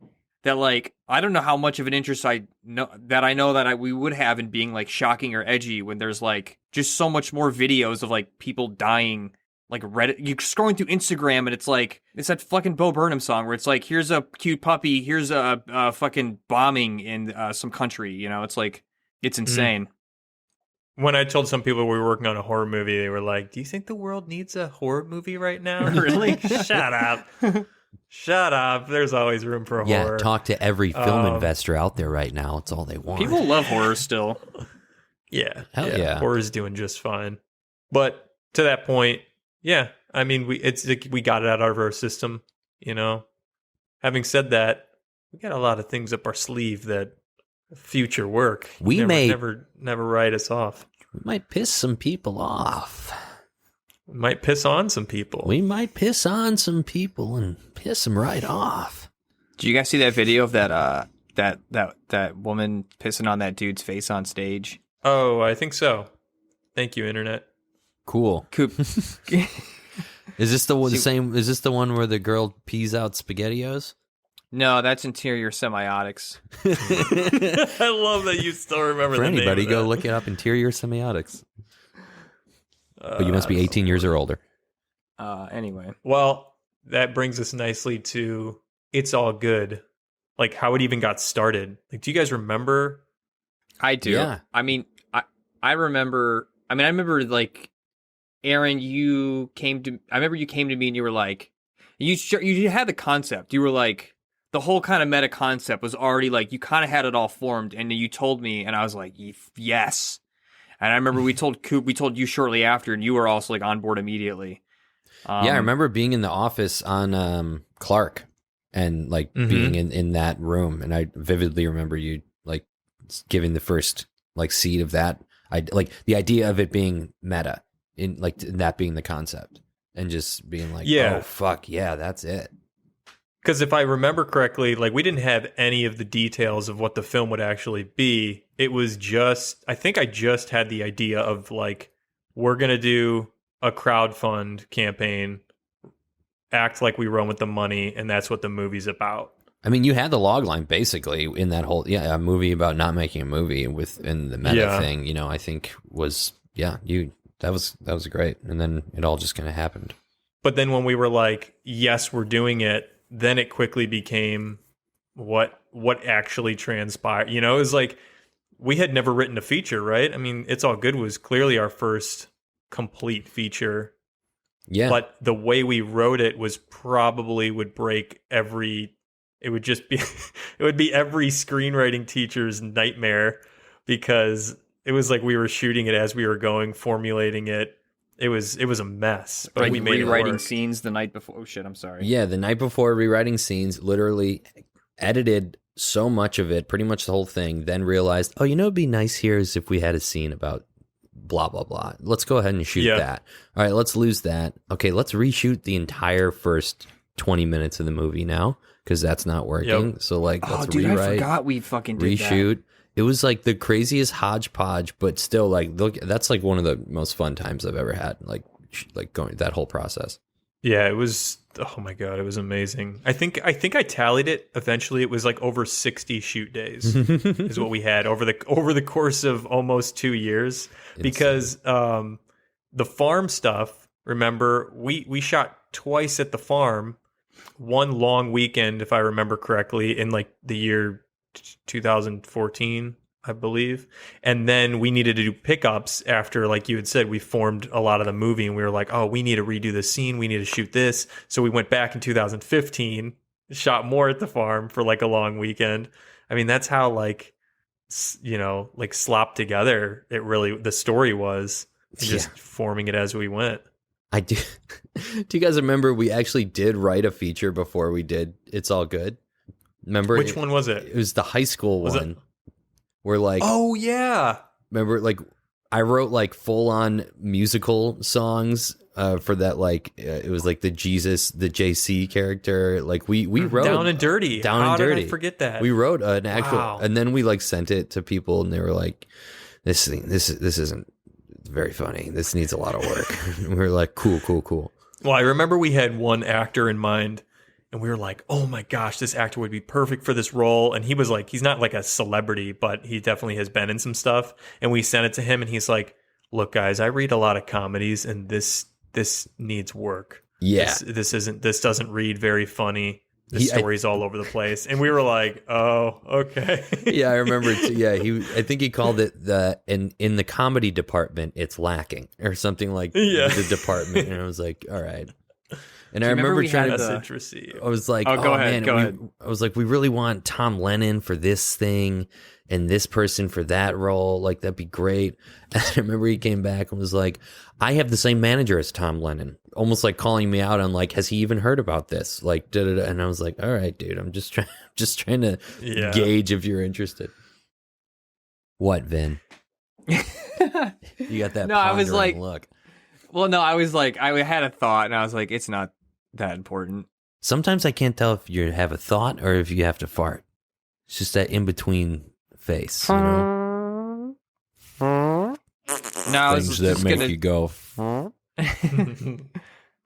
that like I don't know how much of an interest I know that we would have in being like shocking or edgy when there's like just so much more videos of like people dying. Like Reddit, you're scrolling through Instagram and it's like it's that fucking Bo Burnham song where it's like here's a cute puppy, here's a fucking bombing in some country. You know, it's like it's insane. When I told some people we were working on a horror movie, they were like, "Do you think the world needs a horror movie right now?" Really? Shut up. Shut up. There's always room for Yeah, horror. talk to every film investor out there right now. It's all they want. People love horror still. Yeah. Hell yeah. Horror's doing just fine. But to that point, yeah, I mean, we got it out of our system, you know. Having said that, we got a lot of things up our sleeve that future work. We never write us off. We might piss some people off. We might piss on some people. We might piss on some people and piss them right off. Did you guys see that video of that that woman pissing on that dude's face on stage? Oh, I think so. Thank you, internet. Cool. Coop. Is this the same? Is this the one where the girl pees out SpaghettiOs? No, that's interior semiotics. I love that you still remember For the name anybody, of go that. look it up. Interior semiotics. But you must be 18 years or older. Anyway. Well, that brings us nicely to It's All Good. Like how it even got started. Like, do you guys remember? I do. Yeah. I mean, I remember like Aaron, you came to me and you were like, you had the concept. You were like, the whole kind of meta concept was already like, you kind of had it all formed. And you told me, and I was like, yes. And I remember we told you shortly after, and you were also like on board immediately. Yeah, I remember being in the office on Clark and like being in that room. And I vividly remember you like giving the first like seed of that. I like the idea of it being meta in like that being the concept and just being like, yeah. Oh, fuck. Yeah, that's it. Because if I remember correctly, like we didn't have any of the details of what the film would actually be. It was just, I think I just had the idea of like, we're going to do a crowdfund campaign, act like we run with the money, and that's what the movie's about. I mean, you had the log line basically in that whole, a movie about not making a movie within the meta thing, you know, I think was, that was great. And then it all just kind of happened. But then when we were like, yes, we're doing it, then it quickly became what actually transpired. You know, it was like we had never written a feature, right? I mean, It's All Good was clearly our first complete feature. Yeah. But the way we wrote it was probably would break it would be every screenwriting teacher's nightmare because it was like we were shooting it as we were going, formulating it. It was a mess, but we made it rewriting work. scenes the night before. Oh shit, I'm sorry. Yeah, the night before rewriting scenes, literally edited so much of it, pretty much the whole thing, then realized, oh, you know, it'd be nice here is if we had a scene about blah, blah, blah. Let's go ahead and shoot that. All right, let's lose that. Okay, let's reshoot the entire first 20 minutes of the movie now because that's not working. Yep. So, like, let's dude, rewrite. I forgot we fucking did reshoot. That. It was like the craziest hodgepodge, but still, like, look, that's like one of the most fun times I've ever had. Like going that whole process. Yeah, it was. Oh my god, it was amazing. I think I tallied it. Eventually, it was like over 60 shoot days is what we had over the course of almost 2 years. Because the farm stuff. Remember, we shot twice at the farm. One long weekend, if I remember correctly, in like the year 2014, I believe. And then we needed to do pickups after, like you had said, we formed a lot of the movie and we were like, oh, we need to redo this scene. We need to shoot this. So we went back in 2015, shot more at the farm for like a long weekend. I mean, that's how like, you know, like slopped together the story was, just forming it as we went. I do. Do you guys remember we actually did write a feature before we did It's All Good? Remember which one was it? It was the high school one. Where like, oh yeah, remember like I wrote like full on musical songs for that. Like it was like the JC character. Like we wrote Down and Dirty. How Dirty. did I forget that? We wrote an actual, and then we like sent it to people, and they were like, "This isn't very funny. This needs a lot of work." And we were like, "Cool." Well, I remember we had one actor in mind. And we were like, oh my gosh, this actor would be perfect for this role. And he was like, he's not like a celebrity, but he definitely has been in some stuff. And we sent it to him and he's like, look, guys, I read a lot of comedies and this needs work. Yeah. This doesn't read very funny. The story's all over the place. And we were like, oh, okay. Yeah, I remember. I think he called it in the comedy department, it's lacking or something like the department. And I was like, all right. And I remember trying to citrus. I was like, go ahead. I was like, we really want Tom Lennon for this thing and this person for that role. Like, that'd be great. And I remember he came back and was like, I have the same manager as Tom Lennon, almost like calling me out on like, has he even heard about this? Like, da-da-da. And I was like, all right, dude, I'm just trying to gauge if you're interested. What, Vin? You got that? No, I was like, look. Well, no, I was like, I had a thought, and I was like, it's not that important. Sometimes I can't tell if you have a thought or if you have to fart. It's just that in between face, you know. No, I was Things that just make gonna. you go. I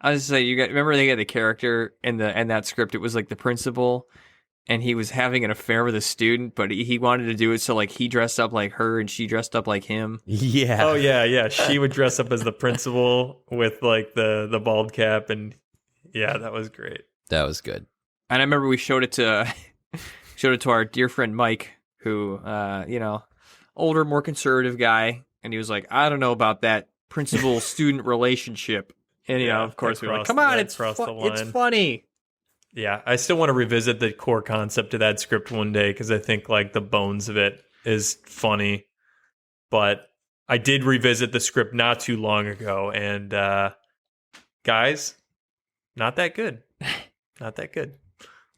was just saying, remember they had the character in that script. It was like the principal, and he was having an affair with a student, but he wanted to do it so like he dressed up like her and she dressed up like him. Yeah. Oh yeah. She would dress up as the principal with like the bald cap, and yeah, that was great. That was good. And I remember we showed it to our dear friend Mike, who older, more conservative guy, and he was like, I don't know about that principal student relationship. And of course we were like, come on, it's funny. Yeah, I still want to revisit the core concept of that script one day because I think like the bones of it is funny. But I did revisit the script not too long ago, and guys, not that good. Not that good.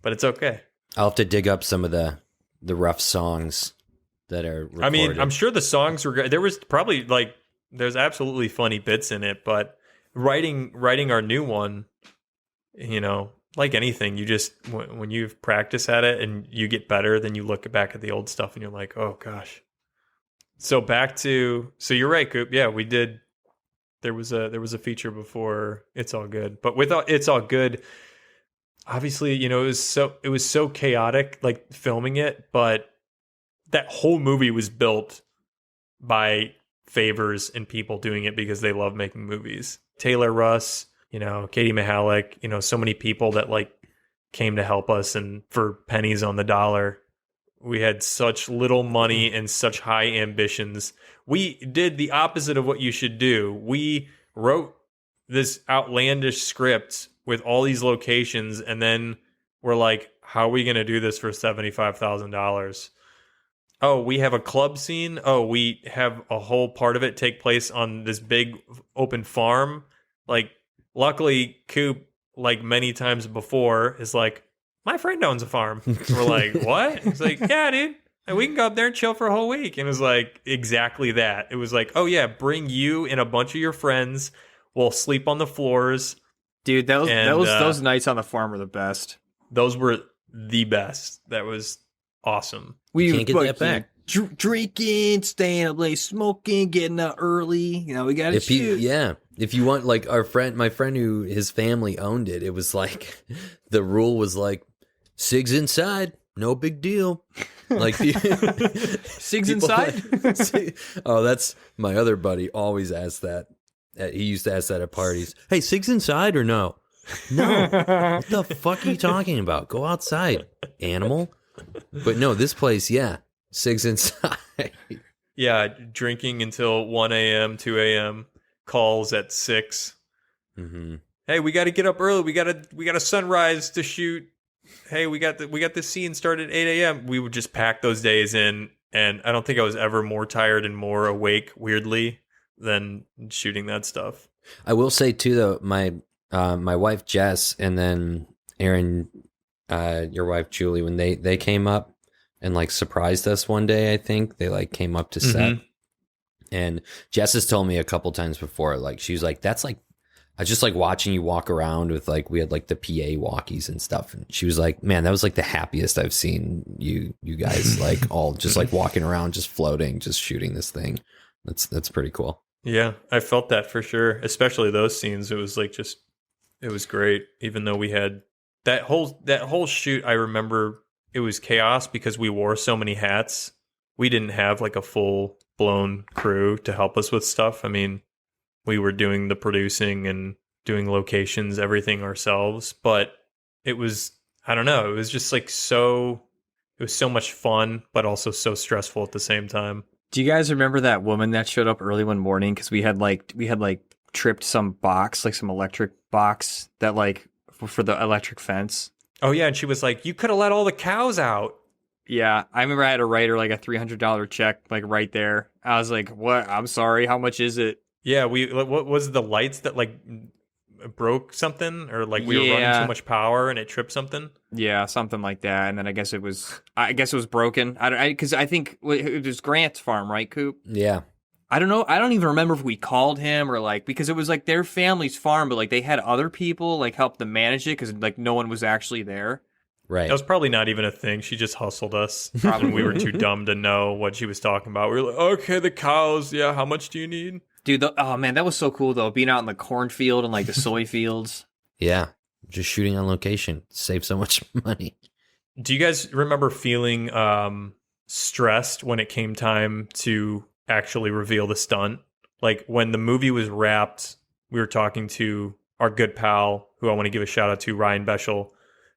But it's okay. I'll have to dig up some of the rough songs that are recorded. I mean, I'm sure the songs were good. There was probably like there's absolutely funny bits in it, but writing our new one, like anything, you just when you practice at it and you get better, then you look back at the old stuff and you're like, oh gosh. So you're right, Coop. Yeah, we did. There was a feature before It's All Good, but with It's All Good, obviously, it was so chaotic, like filming it, but that whole movie was built by favors and people doing it because they love making movies. Taylor Russ, Katie Mihalik, so many people that like came to help us, and for pennies on the dollar. We had such little money and such high ambitions. We did the opposite of what you should do. We wrote this outlandish script with all these locations, and then we're like, how are we going to do this for $75,000? Oh, we have a club scene. Oh, we have a whole part of it take place on this big open farm. Like, luckily, Coop, like many times before, is like, my friend owns a farm. We're like, what? He's like, yeah, dude. And we can go up there and chill for a whole week. And it was like, exactly that. It was like, oh, yeah, bring you and a bunch of your friends. We'll sleep on the floors. Dude, those nights on the farm were the best. Those were the best. That was awesome. We can't get that back. Drinking, staying up late, smoking, getting up early. We got to shoot. If you want, like my friend who his family owned it, it was like, the rule was like, Cigs inside, no big deal. Like, Cigs inside? Oh, that's my other buddy always asks that. He used to ask that at parties. Hey, Cigs inside or no? No. What the fuck are you talking about? Go outside, animal. But no, this place, yeah. Cigs inside. Yeah, drinking until 1 a.m., 2 a.m., calls at 6. Mm-hmm. Hey, we got to get up early. We got a sunrise to shoot. Hey, we got the scene started at 8 a.m. We would just pack those days in, and I don't think I was ever more tired and more awake, weirdly, than shooting that stuff. I will say too, though, my wife Jess and then Aaron, your wife Julie, when they came up and like surprised us one day, I think they like came up to set. Mm-hmm. And Jess has told me a couple times before, like she was like, that's like, I just like watching you walk around with like, we had like the PA walkies and stuff. And she was like, man, that was like the happiest I've seen you guys like all just like walking around, just floating, just shooting this thing. That's pretty cool. Yeah, I felt that for sure. Especially those scenes. It was like it was great. Even though we had that whole shoot, I remember it was chaos because we wore so many hats. We didn't have like a full blown crew to help us with stuff. I mean, we were doing the producing and doing locations, everything ourselves, but it was, I don't know, it was just like it was so much fun, but also so stressful at the same time. Do you guys remember that woman that showed up early one morning? Because we had tripped some box, like some electric box that like for the electric fence. Oh yeah, and she was like, "You could have let all the cows out." Yeah, I remember I had to write her like a $300 check, like right there. I was like, "What? I'm sorry. How much is it?" Yeah, what was the lights that like broke something, or like we were running too much power and it tripped something? Yeah, something like that. And then I guess it was broken. Because I think it was Grant's farm, right, Coop? Yeah. I don't know. I don't even remember if we called him or like, because it was like their family's farm, but like they had other people like help them manage it because like no one was actually there. Right. That was probably not even a thing. She just hustled us. Probably we were too dumb to know what she was talking about. We were like, okay, the cows. Yeah, how much do you need? Dude, oh man, that was so cool though. Being out in the cornfield and like the soy fields. Yeah. Just shooting on location. Save so much money. Do you guys remember feeling stressed when it came time to actually reveal the stunt? Like when the movie was wrapped, we were talking to our good pal, who I want to give a shout out to, Ryan Beschel,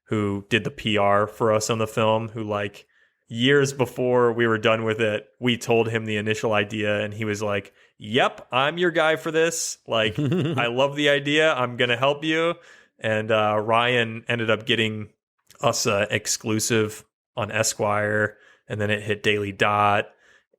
who did the PR for us on the film, who like years before we were done with it, we told him the initial idea and he was like, "Yep, I'm your guy for this. Like, I love the idea. I'm going to help you." And Ryan ended up getting us exclusive on Esquire, and then it hit Daily Dot,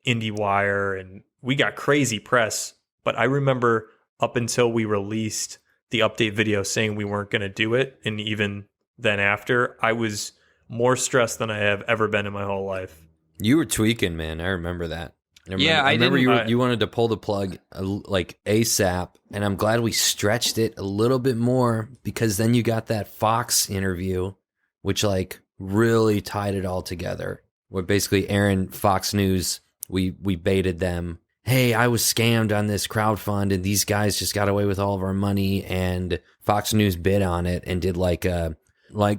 IndieWire, and we got crazy press. But I remember up until we released the update video saying we weren't going to do it, and even then after, I was more stressed than I have ever been in my whole life. You were tweaking, man. I remember that. I remember didn't. you wanted to pull the plug like ASAP, and I'm glad we stretched it a little bit more because then you got that Fox interview, which like really tied it all together. Where basically Aaron, Fox News, we baited them. Hey, I was scammed on this crowdfund, and these guys just got away with all of our money, and Fox News bid on it and did like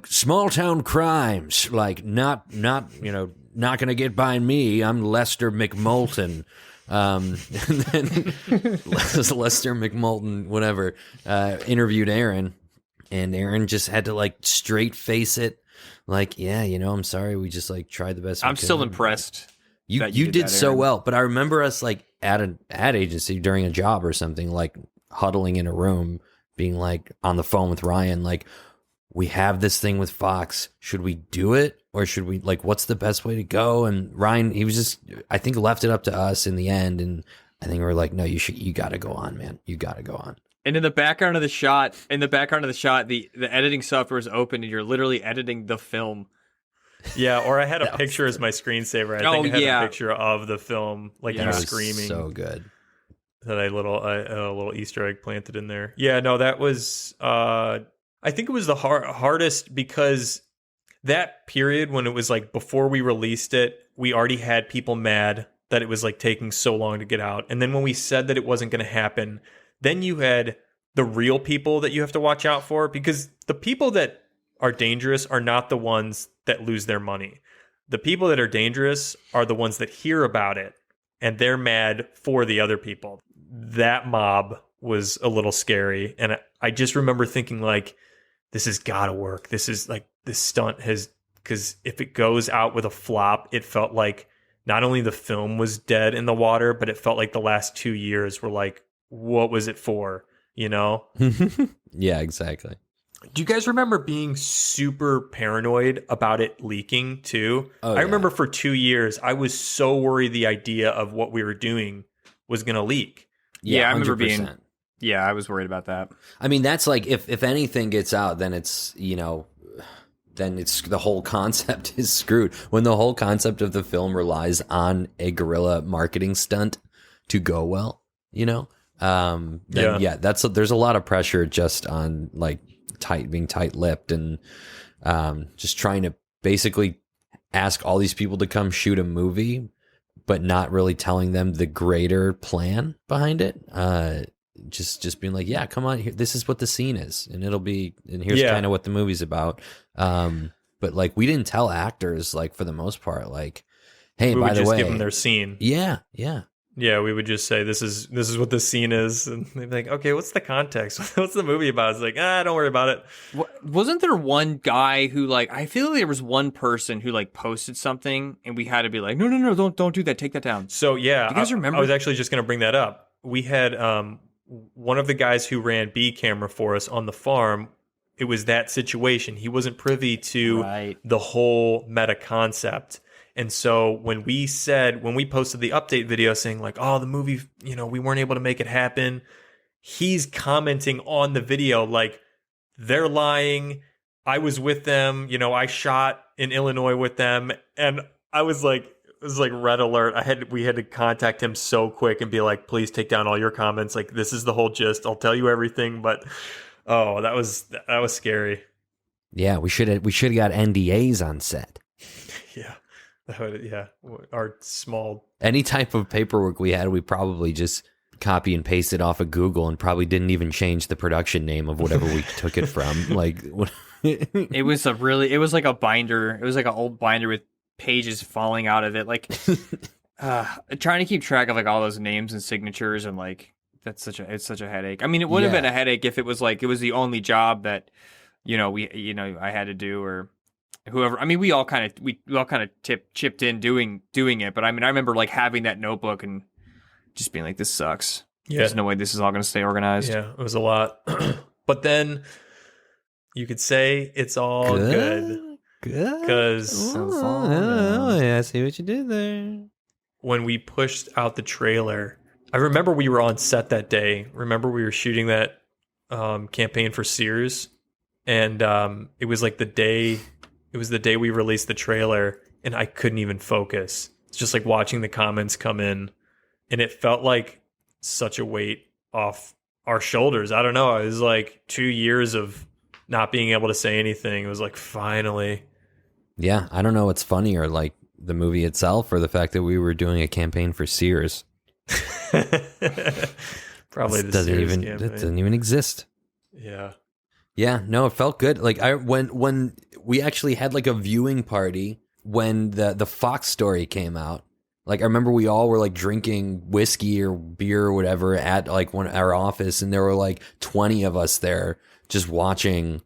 small town crimes, like not gonna get by me. I'm Lester McMolton. And then Lester McMolton, whatever, interviewed Aaron, and Aaron just had to like straight face it. Like, yeah, I'm sorry. We just like tried the best. I'm still impressed. You did so well, but I remember us like at an ad agency during a job or something, like huddling in a room, being like on the phone with Ryan, like, we have this thing with Fox. Should we do it? Or should we, like, what's the best way to go? And Ryan, he was just, I think, left it up to us in the end. And I think we were like, no, you got to go on, man. You got to go on. And in the background of the shot, the editing software is open and you're literally editing the film. Yeah, or I had a picture as my screensaver. I think I had a picture of the film, like you screaming. So good. That a little Easter egg planted in there. Yeah, no, that was, I think it was the hardest because that period when it was like before we released it, we already had people mad that it was like taking so long to get out. And then when we said that it wasn't going to happen, then you had the real people that you have to watch out for, because the people that are dangerous are not the ones that lose their money. The people that are dangerous are the ones that hear about it and they're mad for the other people. That mob was a little scary. And I just remember thinking like, this has got to work. This is like, this stunt has, because if it goes out with a flop, it felt like not only the film was dead in the water, but it felt like the last 2 years were like, what was it for? Yeah, exactly. Do you guys remember being super paranoid about it leaking too? I remember for 2 years, I was so worried the idea of what we were doing was going to leak. Yeah, I remember being... Yeah, I was worried about that. I mean, that's like, if anything gets out, then it's, then it's the whole concept is screwed. When the whole concept of the film relies on a guerrilla marketing stunt to go well, then there's a lot of pressure just on like being tight-lipped and just trying to basically ask all these people to come shoot a movie, but not really telling them the greater plan behind it. just being like, yeah, come on, here, this is what the scene is, and here's Yeah. kind of what the movie's about. But like, we didn't tell actors, like, for the most part, like, hey, We by would the just way, give them their scene. yeah. Yeah, we would just say this is what the scene is, and they'd be like, okay, what's the context? What's the movie about? It's like, don't worry about it. Wasn't there one guy who like I feel like there was one person who like posted something and we had to be like, no, don't do that, take that down. So yeah, Do you guys remember? I was actually just going to bring that up. We had one of the guys who ran B camera for us on the farm. It was that situation. He wasn't privy to Right. the whole meta concept. And so when we posted the update video saying like, oh, the movie, we weren't able to make it happen, he's commenting on the video like, they're lying. I was with them. I shot in Illinois with them. And I was like, it was like red alert. We had to contact him so quick and be like, please take down all your comments. Like, this is the whole gist. I'll tell you everything. But that was scary. Yeah, we should have got NDAs on set. Yeah. Our small. Any type of paperwork we had, we probably just copy and paste it off of Google and probably didn't even change the production name of whatever we took it from. Like, It was like a binder. It was like an old binder with pages falling out of it. Like, trying to keep track of like all those names and signatures and like it's such a headache. I mean, it would have been a headache if it was like it was the only job that I had to do or whoever. I mean, we all kind of chipped in doing it. But I mean, I remember like having that notebook and just being like, this sucks. Yeah. There's no way this is all going to stay organized. Yeah, it was a lot. But then you could say it's all good. Because I see what you did there. when we pushed out the trailer, I remember we were on set that day. Remember we were shooting that campaign for Sears, and it was like the day we released the trailer, and I couldn't even focus. It's just like watching the comments come in, and it felt like such a weight off our shoulders. I don't know. It was like 2 years of not being able to say anything. It was like, finally. Yeah, I don't know what's funnier, like the movie itself or the fact that we were doing a campaign for Sears. Probably It the Sears it campaign. doesn't even exist. Yeah. Yeah, no, it felt good. Like when we actually had like a viewing party when the Fox story came out. Like I remember we all were like drinking whiskey or beer or whatever at like our office, and there were like 20 of us there just watching,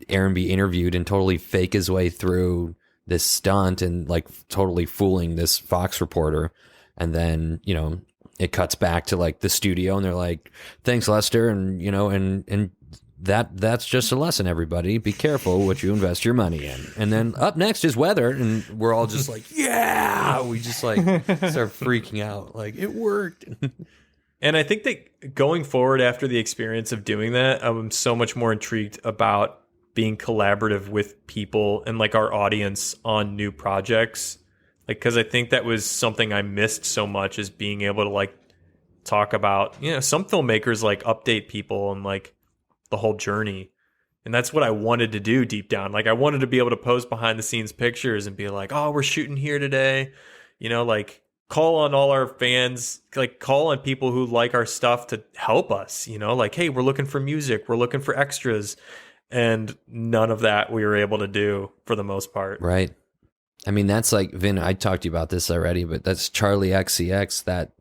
Aaron be interviewed and totally fake his way through this stunt and like totally fooling this Fox reporter. And then, it cuts back to like the studio and they're like, thanks, Lester. And, and that's just a lesson, everybody. Be careful what you invest your money in. And then up next is weather. And we're all just like, yeah, we just like start freaking out. Like it worked. And I think that going forward after the experience of doing that, I'm so much more intrigued about being collaborative with people and like our audience on new projects. Like, because I think that was something I missed so much, is being able to like talk about, some filmmakers like update people and like the whole journey. And that's what I wanted to do deep down. Like I wanted to be able to post behind the scenes pictures and be like, oh, we're shooting here today. Like call on all our fans, like call on people who like our stuff to help us, like, hey, we're looking for music. We're looking for extras. And none of that we were able to do for the most part. Right. I mean, that's like, Vin, I talked to you about this already, but that's Charlie XCX, that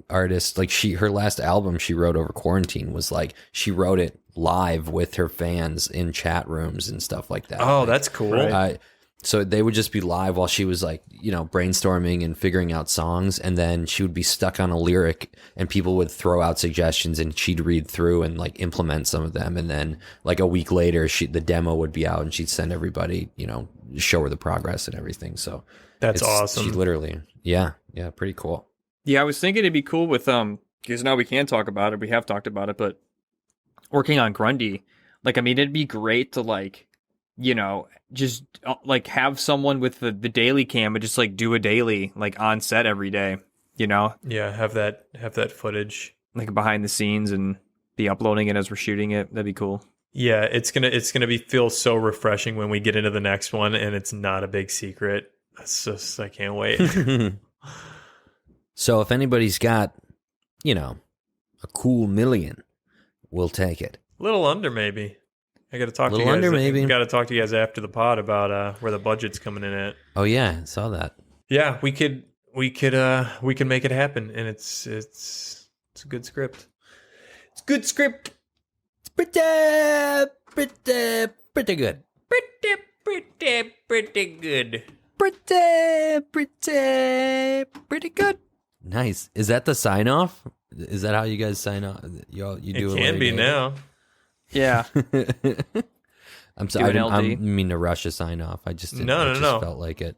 artist. Like her last album she wrote over quarantine was like, she wrote it live with her fans in chat rooms and stuff like that. Oh, like, that's cool. Right. So they would just be live while she was like, brainstorming and figuring out songs. And then she would be stuck on a lyric and people would throw out suggestions and she'd read through and like implement some of them. And then like a week later, the demo would be out and she'd send everybody, show her the progress and everything. So That's awesome. She literally, yeah, pretty cool. Yeah, I was thinking it'd be cool with because now we can talk about it. We have talked about it, but working on Grundy, like, I mean, it'd be great to like, just like have someone with the daily cam and just like do a daily like on set every day, Yeah, have that footage. like behind the scenes and be uploading it as we're shooting it. That'd be cool. Yeah, it's gonna feel so refreshing when we get into the next one and it's not a big secret. It's just, I can't wait. So if anybody's got, a a cool million, we'll take it. A little under, maybe. I got to talk to you Little guys. under, maybe. Got to talk to you guys after the pod about where the budget's coming in at. Oh yeah, I saw that. Yeah, we can make it happen, and it's a good script. It's a good script. It's pretty good. Pretty good. Pretty good. Nice. Is that the sign off? Is that how you guys sign off? You do It can be now. Yeah. I'm sorry. I Do an didn't LD. mean to rush a sign off. I just didn't. No. Felt like it.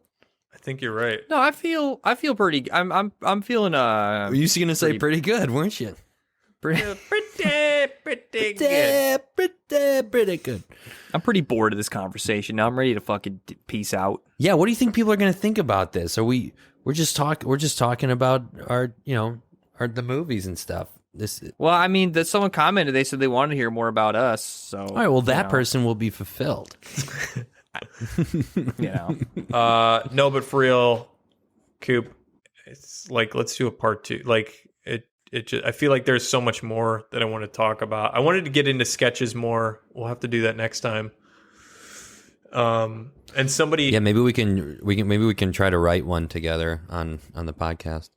I think you're right. No, I feel pretty. I'm feeling Were you gonna say pretty good, weren't you? pretty. Pretty good. Pretty good. I'm pretty bored of this conversation. Now I'm ready to fucking peace out. Yeah. What do you think people are gonna think about this? We're just talking about our the movies and stuff. Well, I mean, that someone commented. They said they wanted to hear more about us. So, all right. Well, that person will be fulfilled. No, but for real, Coop, it's like, let's do a part 2. Like it just, I feel like there's so much more that I want to talk about. I wanted to get into sketches more. We'll have to do that next time. And somebody, Yeah, maybe we can try to write one together on the podcast.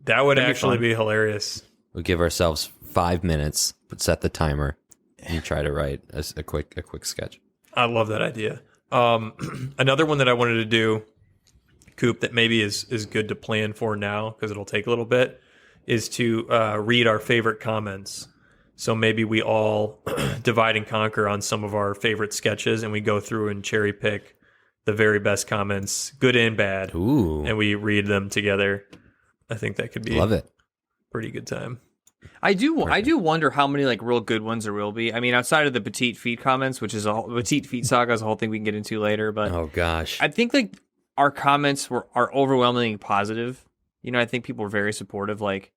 that would That'd be actually fun. be hilarious. We'll give ourselves 5 minutes, but set the timer and try to write a quick sketch. I love that idea. Another one that I wanted to do, Coop, that maybe is good to plan for now because it'll take a little bit, is to read our favorite comments. So maybe we all divide and conquer on some of our favorite sketches, and we go through and cherry pick the very best comments, good and bad, Ooh, and we read them together. I think that could be love it. pretty good time. I do wonder how many like real good ones there will be. I mean, outside of the petite feet comments, which is petite feet saga is a whole thing we can get into later. But Oh gosh, I think like our comments are overwhelmingly positive. I think people were very supportive. Like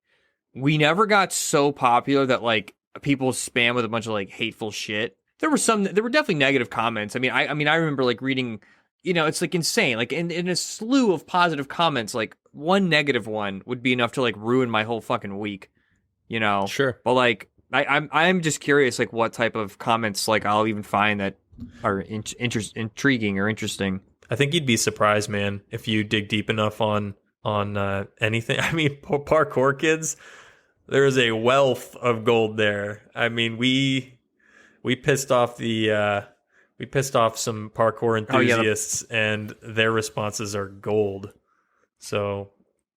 we never got so popular that like people spam with a bunch of like hateful shit. There were definitely negative comments. I mean, I remember like reading, it's like insane. Like in a slew of positive comments, like one negative one would be enough to like ruin my whole fucking week. Sure. But like I'm just curious like what type of comments like I'll even find that are intriguing or interesting. I think you'd be surprised, man, if you dig deep enough on anything. I mean, parkour kids, there is a wealth of gold there. I mean, we pissed off some parkour enthusiasts, and their responses are gold. So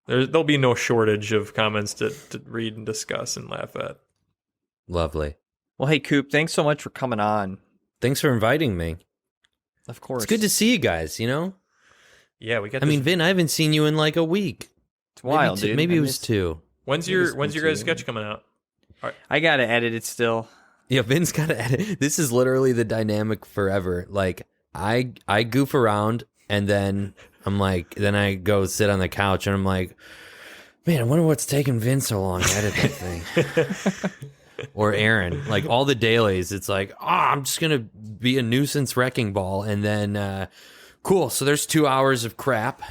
there'll be no shortage of comments to read and discuss and laugh at. Lovely. Well, hey Coop, thanks so much for coming on. Thanks for inviting me. Of course, It's good to see you guys. Yeah, we got. I mean, Vin, I haven't seen you in like a week. it's wild, maybe dude. Maybe I it was miss- 2. when's your guys' sketch coming out? I gotta edit it still. Yeah, Vin's got to edit. This is literally the dynamic forever. Like I goof around, and then then I go sit on the couch, and I'm like, man, I wonder what's taking Vin so long to edit that thing. Or Aaron, like all the dailies, it's like, I'm just gonna be a nuisance wrecking ball, and then cool. So there's 2 hours of crap.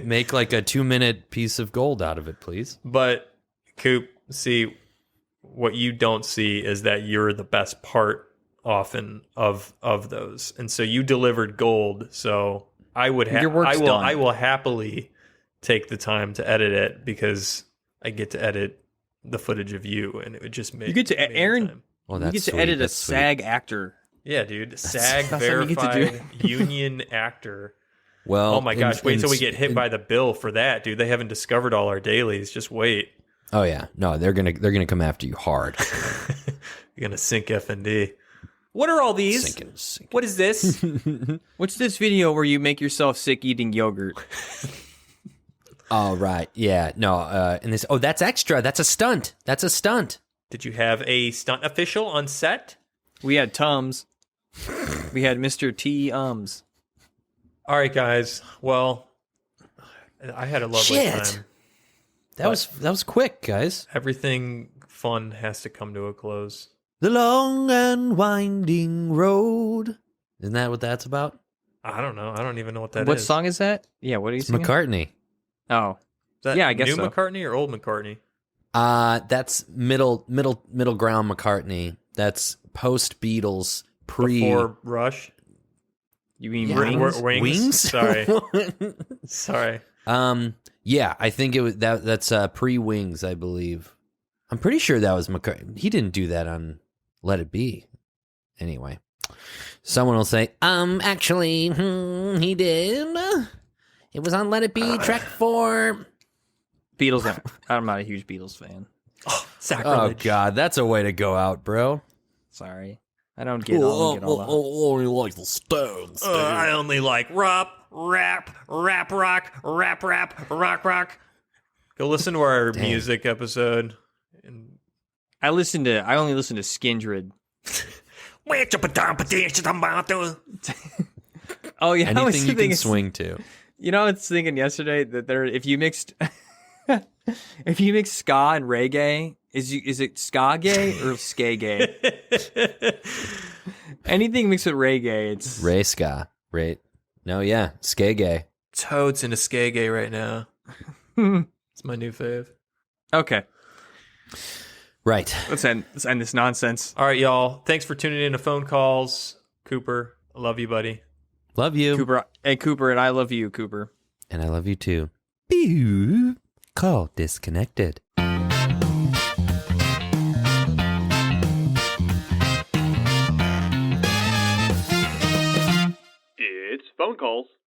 Make like a 2-minute piece of gold out of it, please. But Coop, see, what you don't see is that you're the best part often of those, and so you delivered gold. So I would Your work's done. I will happily take the time to edit it because I get to edit the footage of you, and it would just make You get to make Aaron. time. Well, You that's get to sweet. edit a That's sweet. SAG actor. Yeah, dude, SAG that's something you get to do. verified union actor. Well, Oh my gosh, wait till we get hit by the bill for that, dude. They haven't discovered all our dailies. Just wait. Oh yeah, no, they're gonna come after you hard. You're gonna sink F&D. What are all these? Sinking. What is this? What's this video where you make yourself sick eating yogurt? Oh right, yeah, no, and this. Oh, that's extra. That's a stunt. That's a stunt. Did you have a stunt official on set? We had Tums. We had Mr. T. Ums. All right, guys. Well, I had a lovely Shit. time. That was quick, guys. Everything fun has to come to a close. The long and winding road. Isn't that what that's about? I don't know. I don't even know what that is. What song is that? Yeah, what are you It's singing? McCartney. Oh, Is that Yeah, I guess new so. McCartney or old McCartney? That's middle ground McCartney. That's post Beatles, Before Rush. You mean Yeah. Wings? Wings? Sorry. Sorry. Yeah, I think it was that's pre Wings, I believe. I'm pretty sure that was McCartney. He didn't do that on Let It Be. Anyway, someone will say, actually, he did. It was on Let It Be, track 4. Beatles. I'm not a huge Beatles fan. Oh Sacrilege. God, that's a way to go out, bro. Sorry, I don't get all that. only like the Stones. I only like rap, rock. Go listen to our music episode. And I only listen to Skindred. Oh yeah, I was Anything you can thinking, swing to. You know, I was thinking yesterday that if you mixed ska and reggae, is it ska gay or ska gay? Anything mixed with reggae, it's Ray ska, right? No, yeah, ska gay. Toad's into skagay right now. It's my new fave. okay. Right. Let's end this nonsense. All right, y'all. Thanks for tuning in to Phone Calls. Cooper, I love you, buddy. Love you. Cooper, and I love you, Cooper. And I love you too. Pew. Call disconnected. It's Phone Calls.